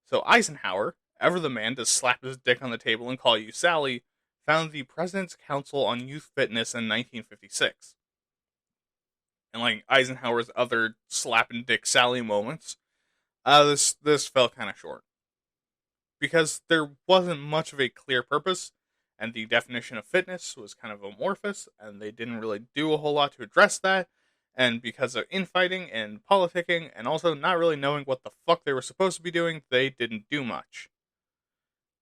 So Eisenhower, ever the man to slap his dick on the table and call you Sally, founded the President's Council on Youth Fitness in 1956. And like Eisenhower's other slapping dick Sally moments, this fell kind of short. Because there wasn't much of a clear purpose, and the definition of fitness was kind of amorphous, and they didn't really do a whole lot to address that, and because of infighting and politicking, and also not really knowing what the fuck they were supposed to be doing, they didn't do much.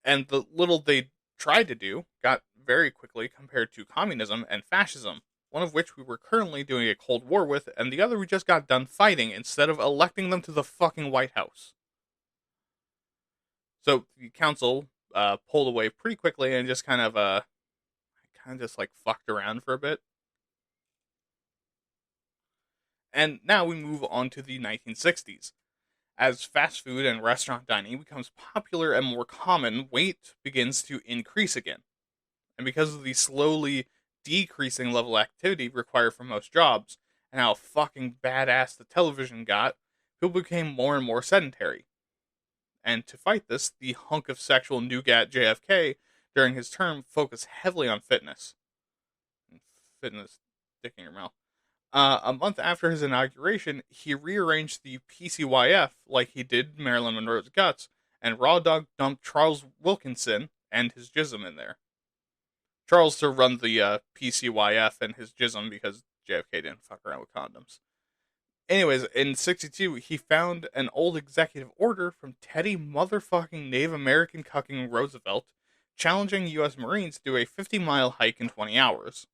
And the little they tried to do got very quickly compared to communism and fascism, one of which we were currently doing a Cold War with, and the other we just got done fighting instead of electing them to the fucking White House. So the council pulled away pretty quickly and just kind of just like fucked around for a bit. And now we move on to the 1960s. As fast food and restaurant dining becomes popular and more common, weight begins to increase again. And because of the slowly decreasing level of activity required for most jobs, and how fucking badass the television got, people became more and more sedentary. And to fight this, the hunk of sexual nougat JFK during his term focused heavily on fitness. Fitness, dick in your mouth. A month after his inauguration, he rearranged the PCYF like he did Marilyn Monroe's guts, and raw dog dumped Charles Wilkinson and his jism in there. Charles to run the PCYF and his jism because JFK didn't fuck around with condoms. Anyways, in 62, he found an old executive order from Teddy motherfucking Native American cucking Roosevelt challenging U.S. Marines to do a 50-mile hike in 20 hours.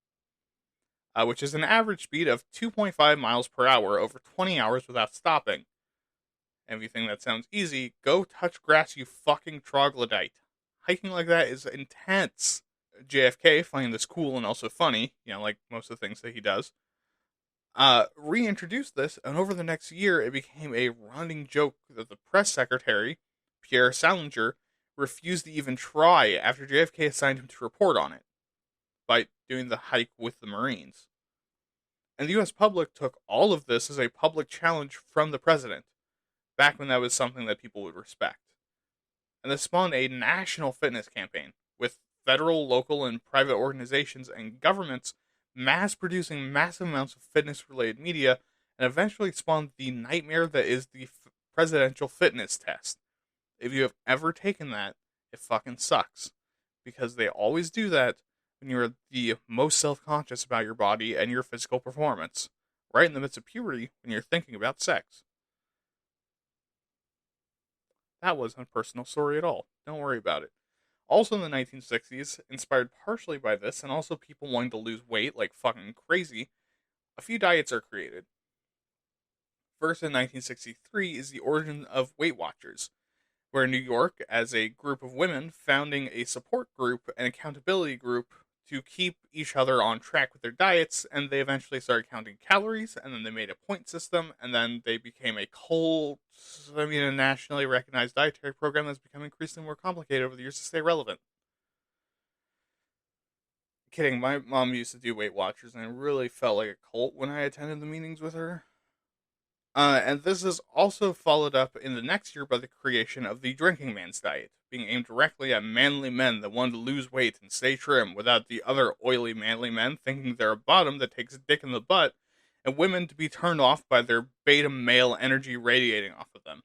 Which is an average speed of 2.5 miles per hour over 20 hours without stopping. And if you think that sounds easy, go touch grass, you fucking troglodyte. Hiking like that is intense. JFK, finding this cool and also funny, like most of the things that he does, reintroduced this, and over the next year, it became a running joke that the press secretary, Pierre Salinger, refused to even try after JFK assigned him to report on it. despite doing the hike with the Marines. And the US public took all of this as a public challenge from the president, back when that was something that people would respect. And this spawned a national fitness campaign, with federal, local, and private organizations and governments mass producing massive amounts of fitness related media, and eventually spawned the nightmare that is the presidential fitness test. If you have ever taken that, it fucking sucks. Because they always do that when you're the most self conscious about your body and your physical performance, right in the midst of puberty when you're thinking about sex. That wasn't a personal story at all. Don't worry about it. Also in the 1960s, inspired partially by this and also people wanting to lose weight like fucking crazy, a few diets are created. First in 1963 is the origin of Weight Watchers, where New York, as a group of women, founding a support group and accountability group to keep each other on track with their diets, and they eventually started counting calories, and then they made a point system, and then they became a cult, a nationally recognized dietary program that's become increasingly more complicated over the years to stay relevant. Kidding, my mom used to do Weight Watchers, and it really felt like a cult when I attended the meetings with her. And this is also followed up in the next year by the creation of the drinking man's diet, being aimed directly at manly men that wanted to lose weight and stay trim without the other oily manly men thinking they're a bottom that takes a dick in the butt, and women to be turned off by their beta male energy radiating off of them.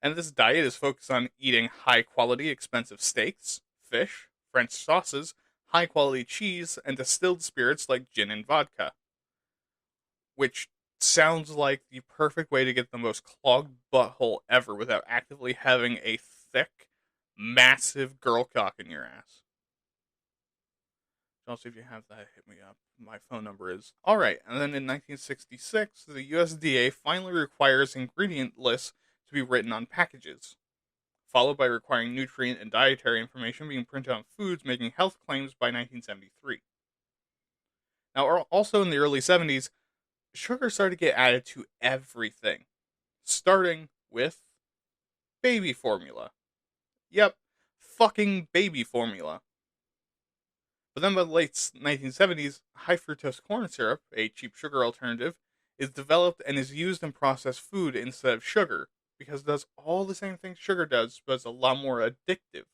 And this diet is focused on eating high quality, expensive steaks, fish, French sauces, high quality cheese, and distilled spirits like gin and vodka. Which sounds like the perfect way to get the most clogged butthole ever without actively having a thick, massive girl cock in your ass. Also, if you have that, hit me up. My phone number is. Alright, and then in 1966, the USDA finally requires ingredient lists to be written on packages, followed by requiring nutrient and dietary information being printed on foods making health claims by 1973. Now, also in the early 70s, sugar started to get added to everything, starting with baby formula. Yep, fucking baby formula. But then by the late 1970s, high fructose corn syrup, a cheap sugar alternative, is developed and is used in processed food instead of sugar, because it does all the same things sugar does, but it's a lot more addictive.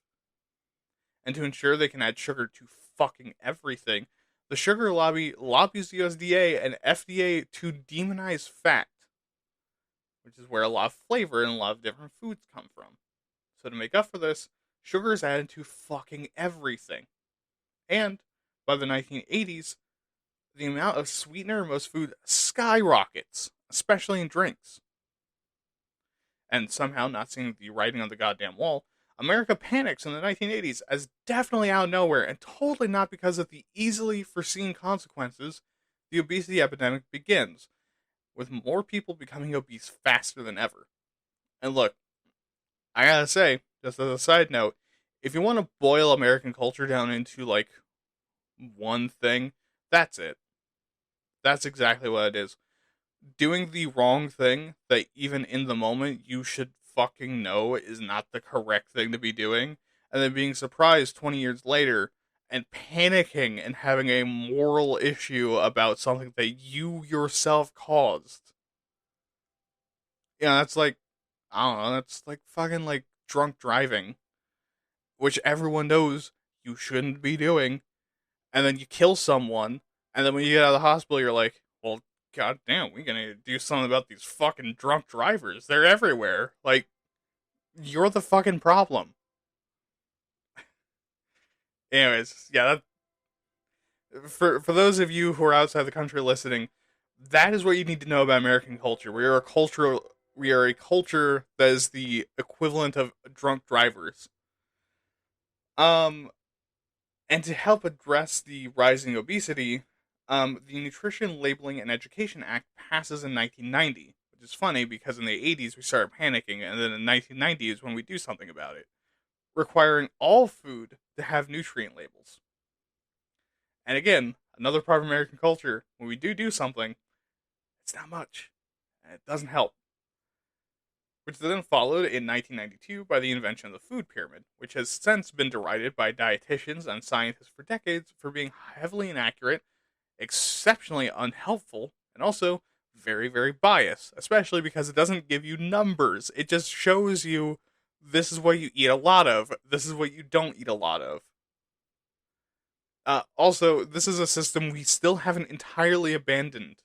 And to ensure they can add sugar to fucking everything, the sugar lobby lobbies the USDA and FDA to demonize fat, which is where a lot of flavor and a lot of different foods come from. So to make up for this, sugar is added to fucking everything. And by the 1980s, the amount of sweetener in most food skyrockets, especially in drinks. And somehow, not seeing the writing on the goddamn wall, America panics in the 1980s as definitely out of nowhere, and totally not because of the easily foreseen consequences. The obesity epidemic begins, with more people becoming obese faster than ever. And look, I gotta say, just as a side note, if you want to boil American culture down into, like, one thing, that's it. That's exactly what it is. Doing the wrong thing that even in the moment you should fucking know is not the correct thing to be doing, and then being surprised 20 years later and panicking and having a moral issue about something that you yourself caused. Yeah, that's like, I don't know, that's like fucking like drunk driving, which everyone knows you shouldn't be doing, and then you kill someone, and then when you get out of the hospital, you're like, well, god damn, we gotta do something about these fucking drunk drivers. They're everywhere. Like, you're the fucking problem. Anyways, yeah, for those of you who are outside the country listening, that is what you need to know about American culture. We are a culture that is the equivalent of drunk drivers. Um, and to help address the rising obesity, the Nutrition Labeling and Education Act passes in 1990, which is funny because in the 80s we started panicking, and then in 1990 is when we do something about it, requiring all food to have nutrient labels. And again, another part of American culture, when we do something, it's not much, and it doesn't help. which then followed in 1992 by the invention of the food pyramid, which has since been derided by dietitians and scientists for decades for being heavily inaccurate, exceptionally unhelpful, and also very, very biased, especially because it doesn't give you numbers. It just shows you this is what you eat a lot of, this is what you don't eat a lot of. Also, this is a system we still haven't entirely abandoned.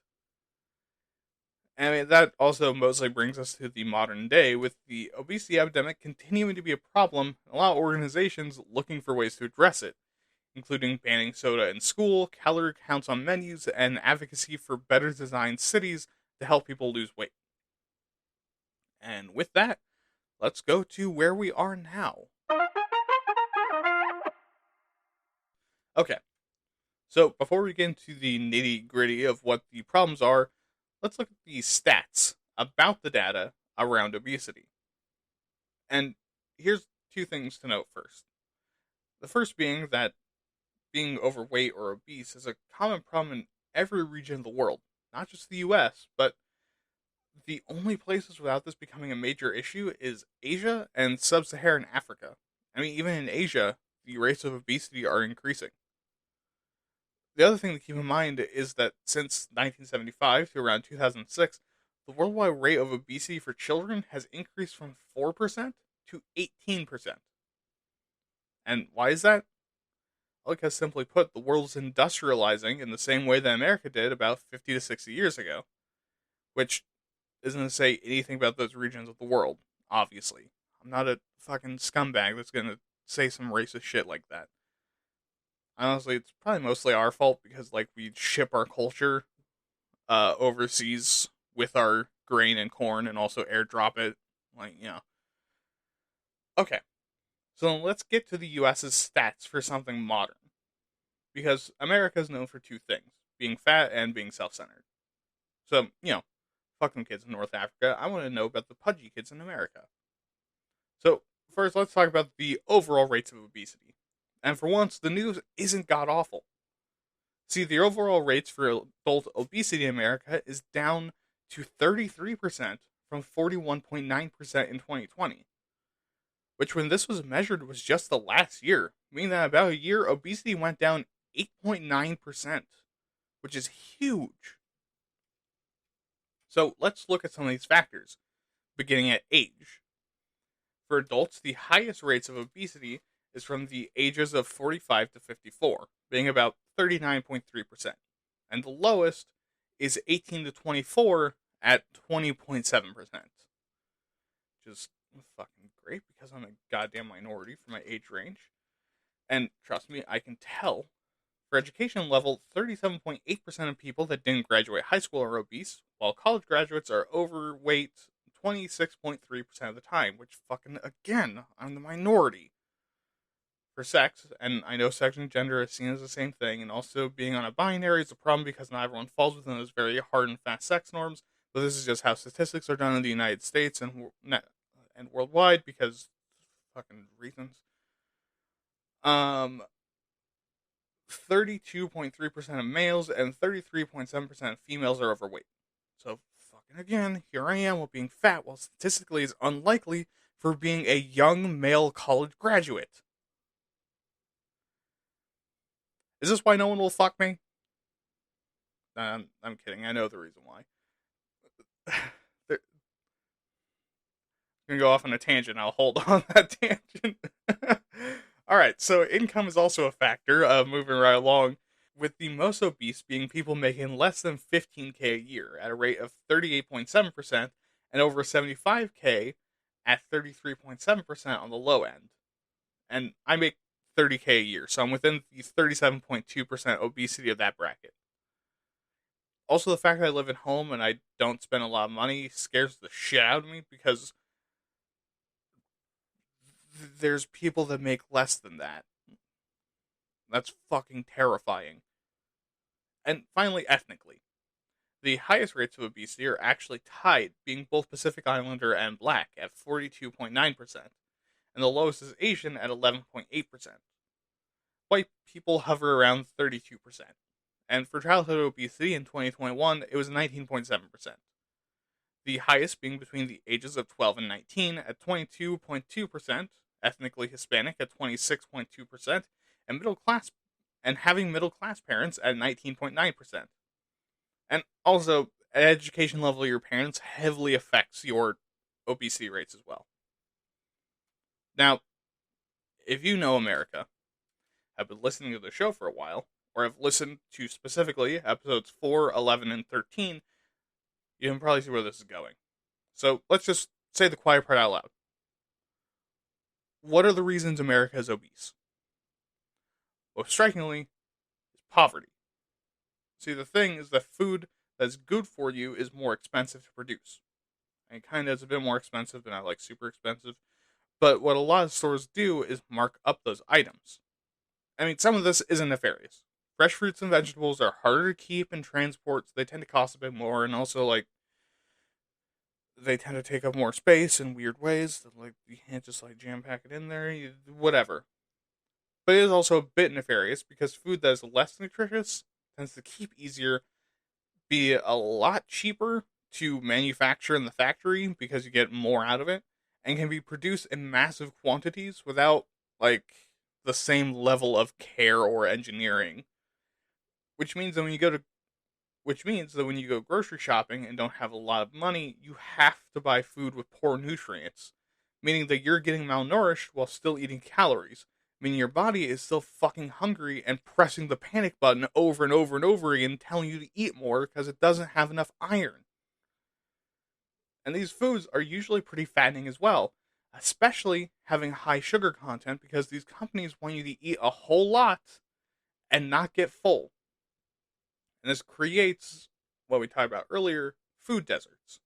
I mean, that also mostly brings us to the modern day, with the obesity epidemic continuing to be a problem, and a lot of organizations looking for ways to address it, including banning soda in school, calorie counts on menus, and advocacy for better designed cities to help people lose weight. And with that, let's go to where we are now. Okay, so before we get into the nitty gritty of what the problems are, let's look at the stats about the data around obesity. And here's two things to note first. The first being that being overweight or obese is a common problem in every region of the world, not just the US, but the only places without this becoming a major issue is Asia and sub-Saharan Africa. I mean, even in Asia, the rates of obesity are increasing. The other thing to keep in mind is that since 1975 to around 2006, the worldwide rate of obesity for children has increased from 4% to 18%. And why is that? Well, because simply put, the world is industrializing in the same way that America did about 50 to 60 years ago, which isn't to say anything about those regions of the world, obviously. I'm not a fucking scumbag that's gonna say some racist shit like that. Honestly, it's probably mostly our fault because, like, we ship our culture overseas with our grain and corn and also airdrop it. Like, you know. Okay, so let's get to the US's stats for something modern. Because America is known for two things, being fat and being self centered. So, fuck them kids in North Africa. I want to know about the pudgy kids in America. So, first, let's talk about the overall rates of obesity. And for once, the news isn't god awful. See, the overall rates for adult obesity in America is down to 33% from 41.9% in 2020. Which, when this was measured, was just the last year, meaning that about a year, obesity went down 8.9%, which is huge. So let's look at some of these factors, beginning at age. For adults, the highest rates of obesity is from the ages of 45 to 54, being about 39.3%. And the lowest is 18 to 24 at 20.7%. Which is fucking great because I'm a goddamn minority for my age range. And trust me, I can tell. For education level, 37.8% of people that didn't graduate high school are obese, while college graduates are overweight 26.3% of the time, which fucking, again, I'm the minority. For sex, and I know sex and gender are seen as the same thing, and also being on a binary is a problem because not everyone falls within those very hard and fast sex norms, but this is just how statistics are done in the United States and worldwide because fucking reasons. 32.3% of males and 33.7% of females are overweight. So, fucking again, here I am with being fat, while statistically is unlikely for being a young male college graduate. Is this why no one will fuck me? I'm kidding. I know the reason why. I'm gonna go off on a tangent. I'll hold on that tangent. Alright, so income is also a factor, moving right along, with the most obese being people making less than 15K a year at a rate of 38.7% and over 75K at 33.7% on the low end. And I make 30K a year, so I'm within the 37.2% obesity of that bracket. Also, the fact that I live at home and I don't spend a lot of money scares the shit out of me because there's people that make less than that. That's fucking terrifying. And finally, ethnically. The highest rates of obesity are actually tied, being both Pacific Islander and Black at 42.9%, and the lowest is Asian at 11.8%. White people hover around 32%. And for childhood obesity in 2021, it was 19.7%. the highest being between the ages of 12 and 19 at 22.2%, ethnically Hispanic at 26.2%, and middle class and having middle class parents at 19.9%. And also, education level of your parents heavily affects your obesity rates as well. Now, if you know America, have been listening to the show for a while, or have listened to specifically episodes 4, 11, and 13, you can probably see where this is going. So let's just say the quiet part out loud. What are the reasons America is obese? Most strikingly, is poverty. See, the thing is that food that's good for you is more expensive to produce. And it kind of is a bit more expensive, but not like super expensive. But what a lot of stores do is mark up those items. I mean, some of this isn't nefarious. Fresh fruits and vegetables are harder to keep and transport, so they tend to cost a bit more, and also, like, they tend to take up more space in weird ways. Like, you can't just, like, jam pack it in there, whatever. But it is also a bit nefarious because food that is less nutritious tends to keep easier, be a lot cheaper to manufacture in the factory because you get more out of it, and can be produced in massive quantities without, like, the same level of care or engineering. Which means that when you go to which means that when you go grocery shopping and don't have a lot of money, you have to buy food with poor nutrients, meaning that you're getting malnourished while still eating calories, meaning your body is still fucking hungry and pressing the panic button over and over and over again, telling you to eat more because it doesn't have enough iron. And these foods are usually pretty fattening as well, especially having high sugar content because these companies want you to eat a whole lot and not get full. And this creates what we talked about earlier, food deserts,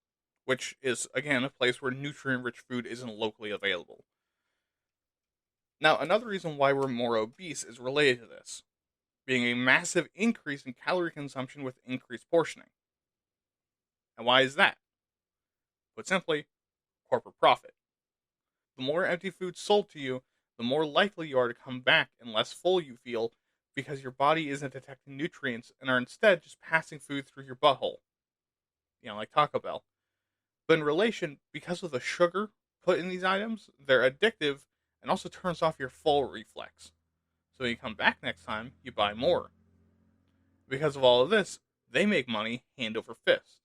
which is, again, a place where nutrient rich food isn't locally available. Now, another reason why we're more obese is related to this, being a massive increase in calorie consumption with increased portioning. And why is that? Put simply, corporate profit. The more empty food sold to you, the more likely you are to come back and less full you feel because your body isn't detecting nutrients and are instead just passing food through your butthole. Like Taco Bell. But in relation, because of the sugar put in these items, they're addictive and also turns off your full reflex. So when you come back next time, you buy more. Because of all of this, they make money hand over fist.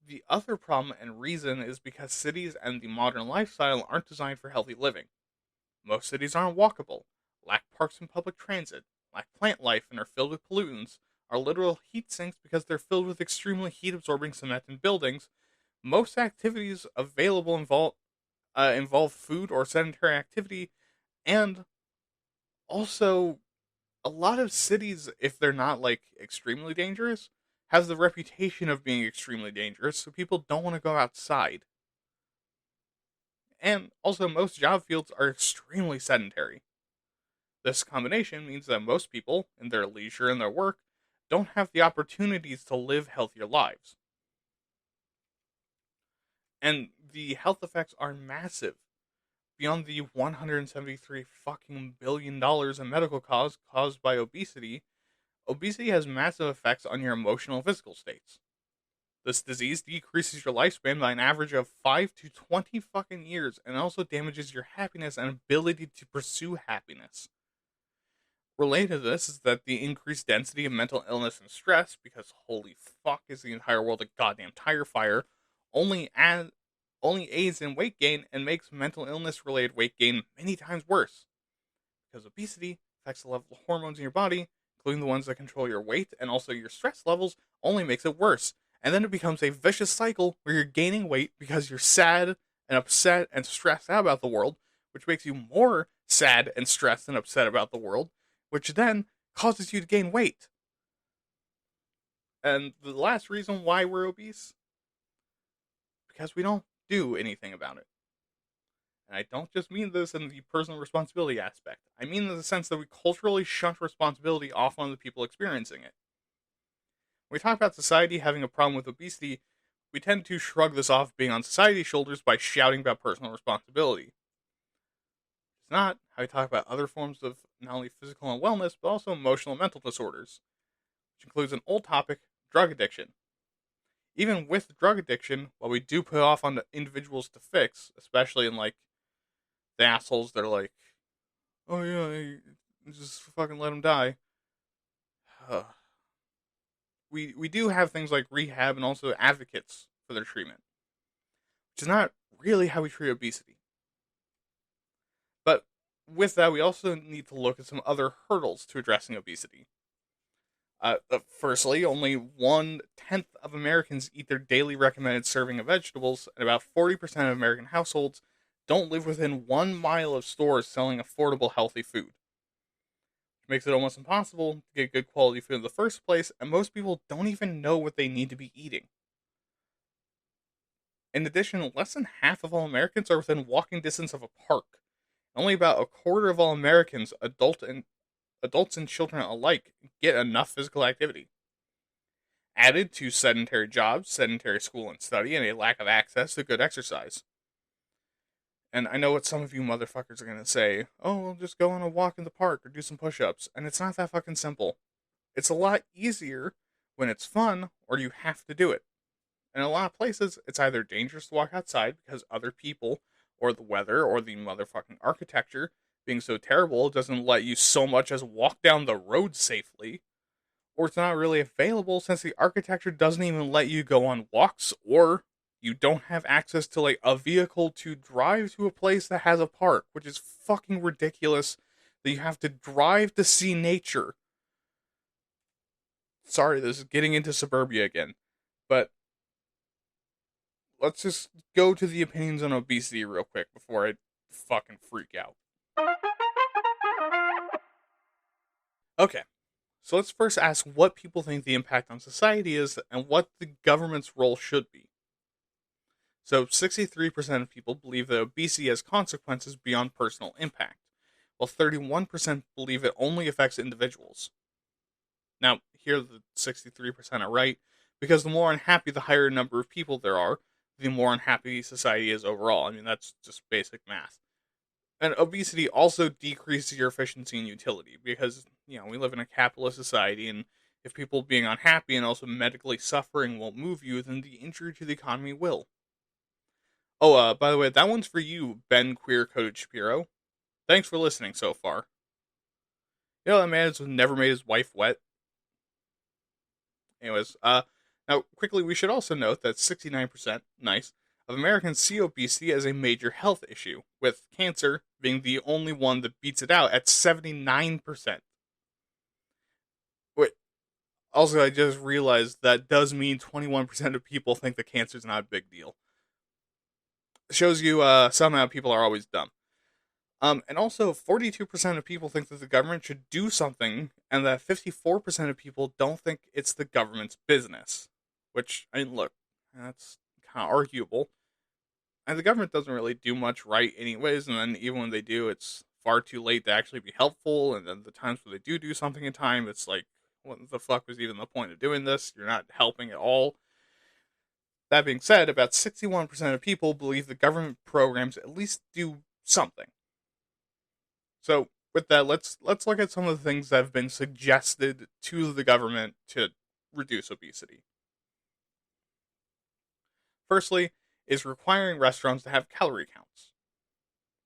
The other problem and reason is because cities and the modern lifestyle aren't designed for healthy living. Most cities aren't walkable, lack parks and public transit, lack plant life, and are filled with pollutants, are literal heat sinks because they're filled with extremely heat absorbing cement and buildings. Most activities available involve food or sedentary activity, and also a lot of cities, if they're not like extremely dangerous, has the reputation of being extremely dangerous, so people don't want to go outside. And also, most job fields are extremely sedentary. This combination means that most people, in their leisure and their work, don't have the opportunities to live healthier lives. And the health effects are massive. Beyond the $173 fucking billion in medical costs caused by obesity, obesity has massive effects on your emotional and physical states. This disease decreases your lifespan by an average of 5 to 20 fucking years and also damages your happiness and ability to pursue happiness. Related to this is that the increased density of mental illness and stress, because holy fuck is the entire world a goddamn tire fire, only aids in weight gain and makes mental illness related weight gain many times worse. Because obesity affects the level of hormones in your body, including the ones that control your weight and also your stress levels, only makes it worse. And then it becomes a vicious cycle where you're gaining weight because you're sad and upset and stressed out about the world, which makes you more sad and stressed and upset about the world, which then causes you to gain weight. And the last reason why we're obese? Because we don't do anything about it. And I don't just mean this in the personal responsibility aspect. I mean in the sense that we culturally shunt responsibility off on the people experiencing it. When we talk about society having a problem with obesity, we tend to shrug this off being on society's shoulders by shouting about personal responsibility. It's not how we talk about other forms of not only physical wellness, but also emotional and mental disorders, which includes an old topic, drug addiction. Even with drug addiction, while we do put off on the individuals to fix, especially in like the assholes that are like, oh yeah, just fucking let them die. We do have things like rehab and also advocates for their treatment, which is not really how we treat obesity. But with that, we also need to look at some other hurdles to addressing obesity. Firstly, only 1/10 of Americans eat their daily recommended serving of vegetables, and about 40% of American households don't live within 1 mile of stores selling affordable, healthy food, which makes it almost impossible to get good quality food in the first place, and most people don't even know what they need to be eating. In addition, less than half of all Americans are within walking distance of a park. Only about a quarter of all Americans, adults and children alike, get enough physical activity. Added to sedentary jobs, sedentary school and study, and a lack of access to good exercise. And I know what some of you motherfuckers are going to say, oh, well, just go on a walk in the park or do some push ups. And it's not that fucking simple. It's a lot easier when it's fun or you have to do it. In a lot of places, it's either dangerous to walk outside because other people, or the weather, or the motherfucking architecture being so terrible doesn't let you so much as walk down the road safely, or it's not really available since the architecture doesn't even let you go on walks, or you don't have access to like a vehicle to drive to a place that has a park, which is fucking ridiculous that you have to drive to see nature. Sorry, this is getting into suburbia again, but let's just go to the opinions on obesity real quick before I fucking freak out. Okay, so let's first ask what people think the impact on society is and what the government's role should be. So, 63% of people believe that obesity has consequences beyond personal impact, while 31% believe it only affects individuals. Now, here the 63% are right, because the more unhappy the higher number of people there are, the more unhappy society is overall. I mean, that's just basic math. And obesity also decreases your efficiency and utility because, we live in a capitalist society, and if people being unhappy and also medically suffering won't move you, then the injury to the economy will. Oh, by the way, that one's for you, Ben Queer Coded Shapiro. Thanks for listening so far. That man has never made his wife wet. Anyways, now quickly, we should also note that 69%, nice, of Americans see obesity as a major health issue, with cancer being the only one that beats it out at 79%. Wait, also, I just realized that does mean 21% of people think that cancer is not a big deal. Shows you somehow people are always dumb. And also, 42% of people think that the government should do something, and that 54% of people don't think it's the government's business. Which, I mean, look, that's kind of arguable. And the government doesn't really do much right, anyways, and then even when they do, it's far too late to actually be helpful, and then the times where they do something in time, it's like, what the fuck was even the point of doing this? You're not helping at all. That being said, about 61% of people believe the government programs at least do something. So with that, let's look at some of the things that have been suggested to the government to reduce obesity. Firstly, is requiring restaurants to have calorie counts.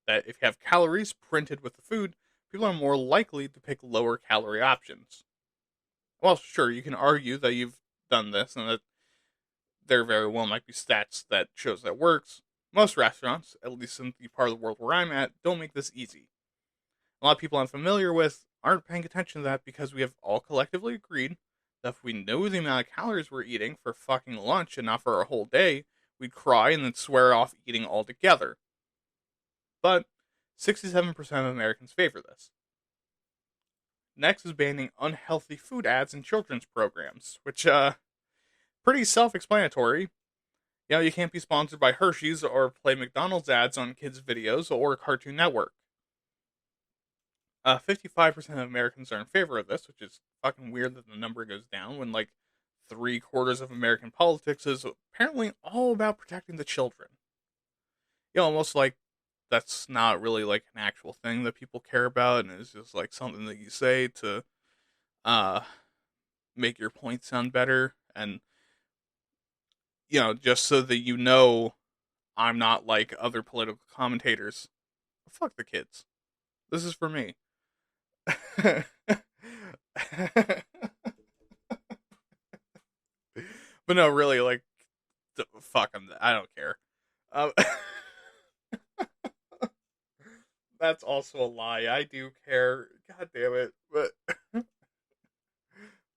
That if you have calories printed with the food, people are more likely to pick lower calorie options. Well, sure, you can argue that you've done this and that there very well might be stats that shows that works. Most restaurants, at least in the part of the world where I'm at, don't make this easy. A lot of people I'm familiar with aren't paying attention to that because we have all collectively agreed that if we know the amount of calories we're eating for fucking lunch and not for a whole day, we'd cry and then swear off eating altogether. But 67% of Americans favor this. Next is banning unhealthy food ads in children's programs, which, pretty self-explanatory. You can't be sponsored by Hershey's or play McDonald's ads on kids' videos or Cartoon Network. 55% of Americans are in favor of this, which is fucking weird that the number goes down when, like, 3/4 of American politics is apparently all about protecting the children. Almost like that's not really, like, an actual thing that people care about, and it's just, like, something that you say to, uh, make your point sound better, and just so that I'm not like other political commentators. Fuck the kids. This is for me. But no, really, like, fuck them. I don't care. Um, that's also a lie. I do care. God damn it. But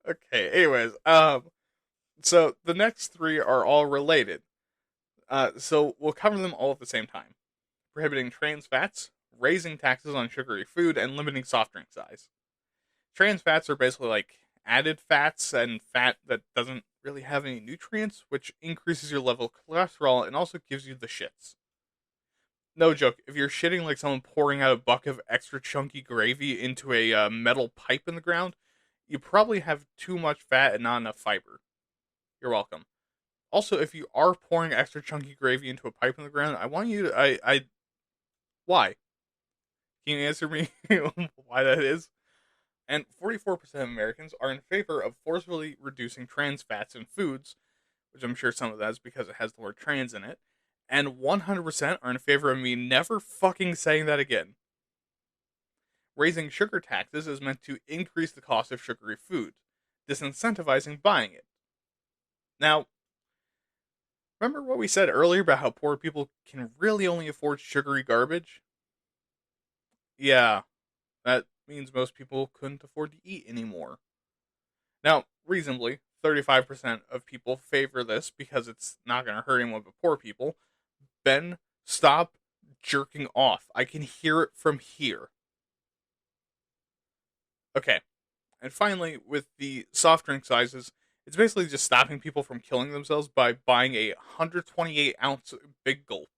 okay. Anyways, so the next three are all related. So we'll cover them all at the same time. Prohibiting trans fats, raising taxes on sugary food, and limiting soft drink size. Trans fats are basically like added fats and fat that doesn't really have any nutrients, which increases your level of cholesterol and also gives you the shits. No joke. If you're shitting like someone pouring out a bucket of extra chunky gravy into a metal pipe in the ground, you probably have too much fat and not enough fiber. You're welcome. Also, if you are pouring extra chunky gravy into a pipe in the ground, I want you to, why? Can you answer me why that is? And 44% of Americans are in favor of forcefully reducing trans fats in foods, which I'm sure some of that is because it has the word trans in it. And 100% are in favor of me never fucking saying that again. Raising sugar taxes is meant to increase the cost of sugary food, disincentivizing buying it. Now, remember what we said earlier about how poor people can really only afford sugary garbage? Yeah, that means most people couldn't afford to eat anymore. Now, reasonably, 35% of people favor this because it's not going to hurt anyone but poor people. Ben, stop jerking off. I can hear it from here. Okay, and finally, with the soft drink sizes, it's basically just stopping people from killing themselves by buying a 128-ounce big gulp.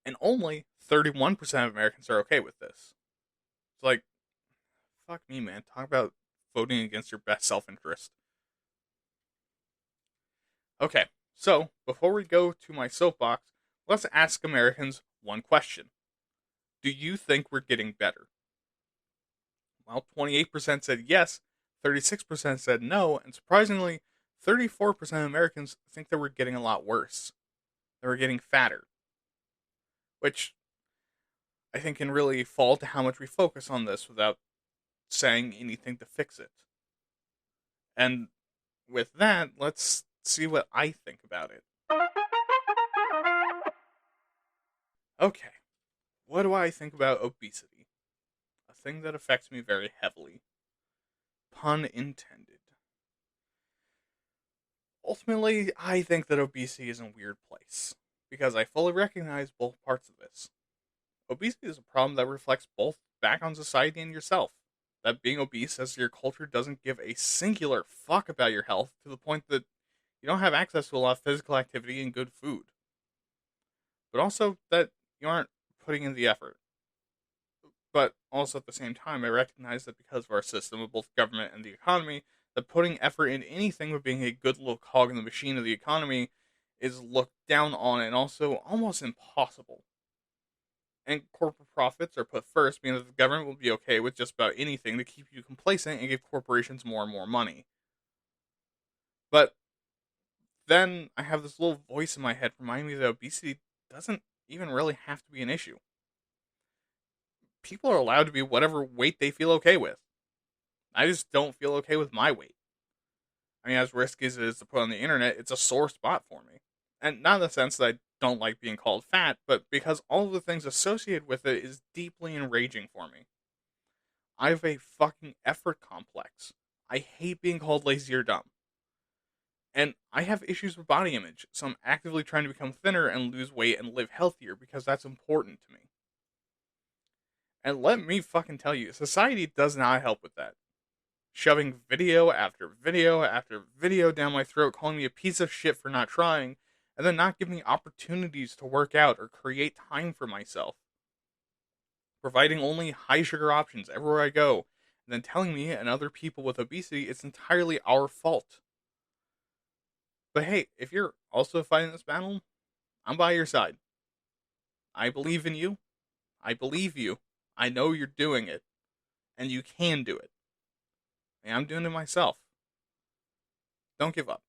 And only 31% of Americans are okay with this. It's like, fuck me, man. Talk about voting against your best self-interest. Okay, so before we go to my soapbox, let's ask Americans one question. Do you think we're getting better? Well, 28% said yes, 36% said no, and surprisingly, 34% of Americans think that we're getting a lot worse. That we're getting fatter. Which I think can really fall to how much we focus on this without saying anything to fix it. And with that, let's see what I think about it. Okay, what do I think about obesity? A thing that affects me very heavily. Pun intended. Ultimately, I think that obesity is a weird place, because I fully recognize both parts of this. Obesity is a problem that reflects both back on society and yourself. That being obese says your culture doesn't give a singular fuck about your health to the point that you don't have access to a lot of physical activity and good food. But also that you aren't putting in the effort. But also at the same time, I recognize that because of our system of both government and the economy, that putting effort in anything but being a good little cog in the machine of the economy is looked down on and also almost impossible. And corporate profits are put first, meaning that the government will be okay with just about anything to keep you complacent and give corporations more and more money. But then I have this little voice in my head reminding me that obesity doesn't even really have to be an issue. People are allowed to be whatever weight they feel okay with. I just don't feel okay with my weight. I mean, as risky as it is to put on the internet, it's a sore spot for me. And not in the sense that I don't like being called fat, but because all of the things associated with it is deeply enraging for me. I have a fucking effort complex. I hate being called lazy or dumb. And I have issues with body image, so I'm actively trying to become thinner and lose weight and live healthier because that's important to me. And let me fucking tell you, society does not help with that. Shoving video after video after video down my throat, calling me a piece of shit for not trying, and then not giving me opportunities to work out or create time for myself. Providing only high sugar options everywhere I go, and then telling me and other people with obesity it's entirely our fault. But hey, if you're also fighting this battle, I'm by your side. I believe in you. I believe you. I know you're doing it. And you can do it. And I'm doing it myself. Don't give up.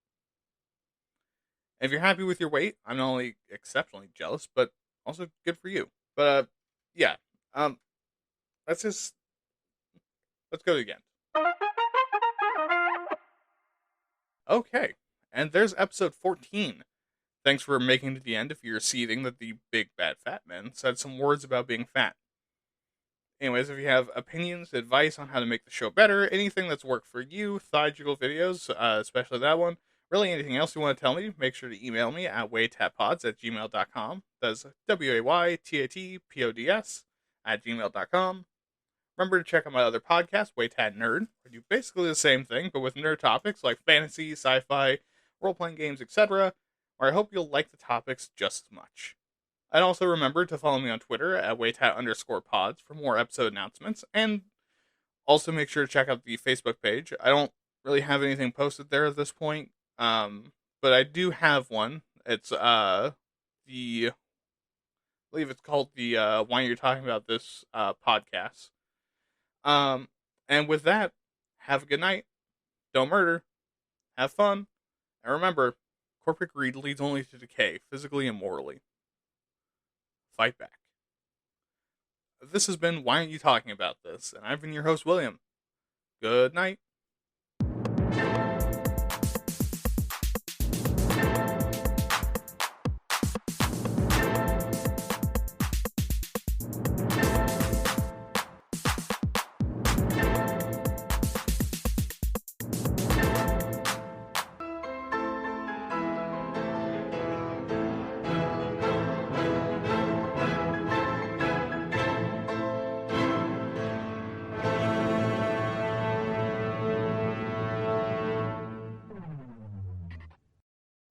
And if you're happy with your weight, I'm not only exceptionally jealous, but also good for you. But yeah, um, let's just let's go again. Okay, and there's episode 14. Thanks for making it to the end if you're receiving that the big bad fat man said some words about being fat. Anyways, if you have opinions, advice on how to make the show better, anything that's worked for you, thigh jiggle videos, especially that one, really anything else you want to tell me, make sure to email me at waytatpods@gmail.com. That's WAYTATPODS at gmail.com. Remember to check out my other podcast, Waytat Nerd. I do basically the same thing, but with nerd topics like fantasy, sci-fi, role-playing games, etc., where I hope you'll like the topics just as much. And also remember to follow me on Twitter at waytat_pods for more episode announcements, and also make sure to check out the Facebook page. I don't really have anything posted there at this point, but I do have one. It's I believe it's called the Why You're Talking About This podcast. Um, and with that, have a good night. Don't murder. Have fun. And remember, corporate greed leads only to decay, physically and morally. Fight back. This has been Why Aren't You Talking About This? And I've been your host, William. Good night.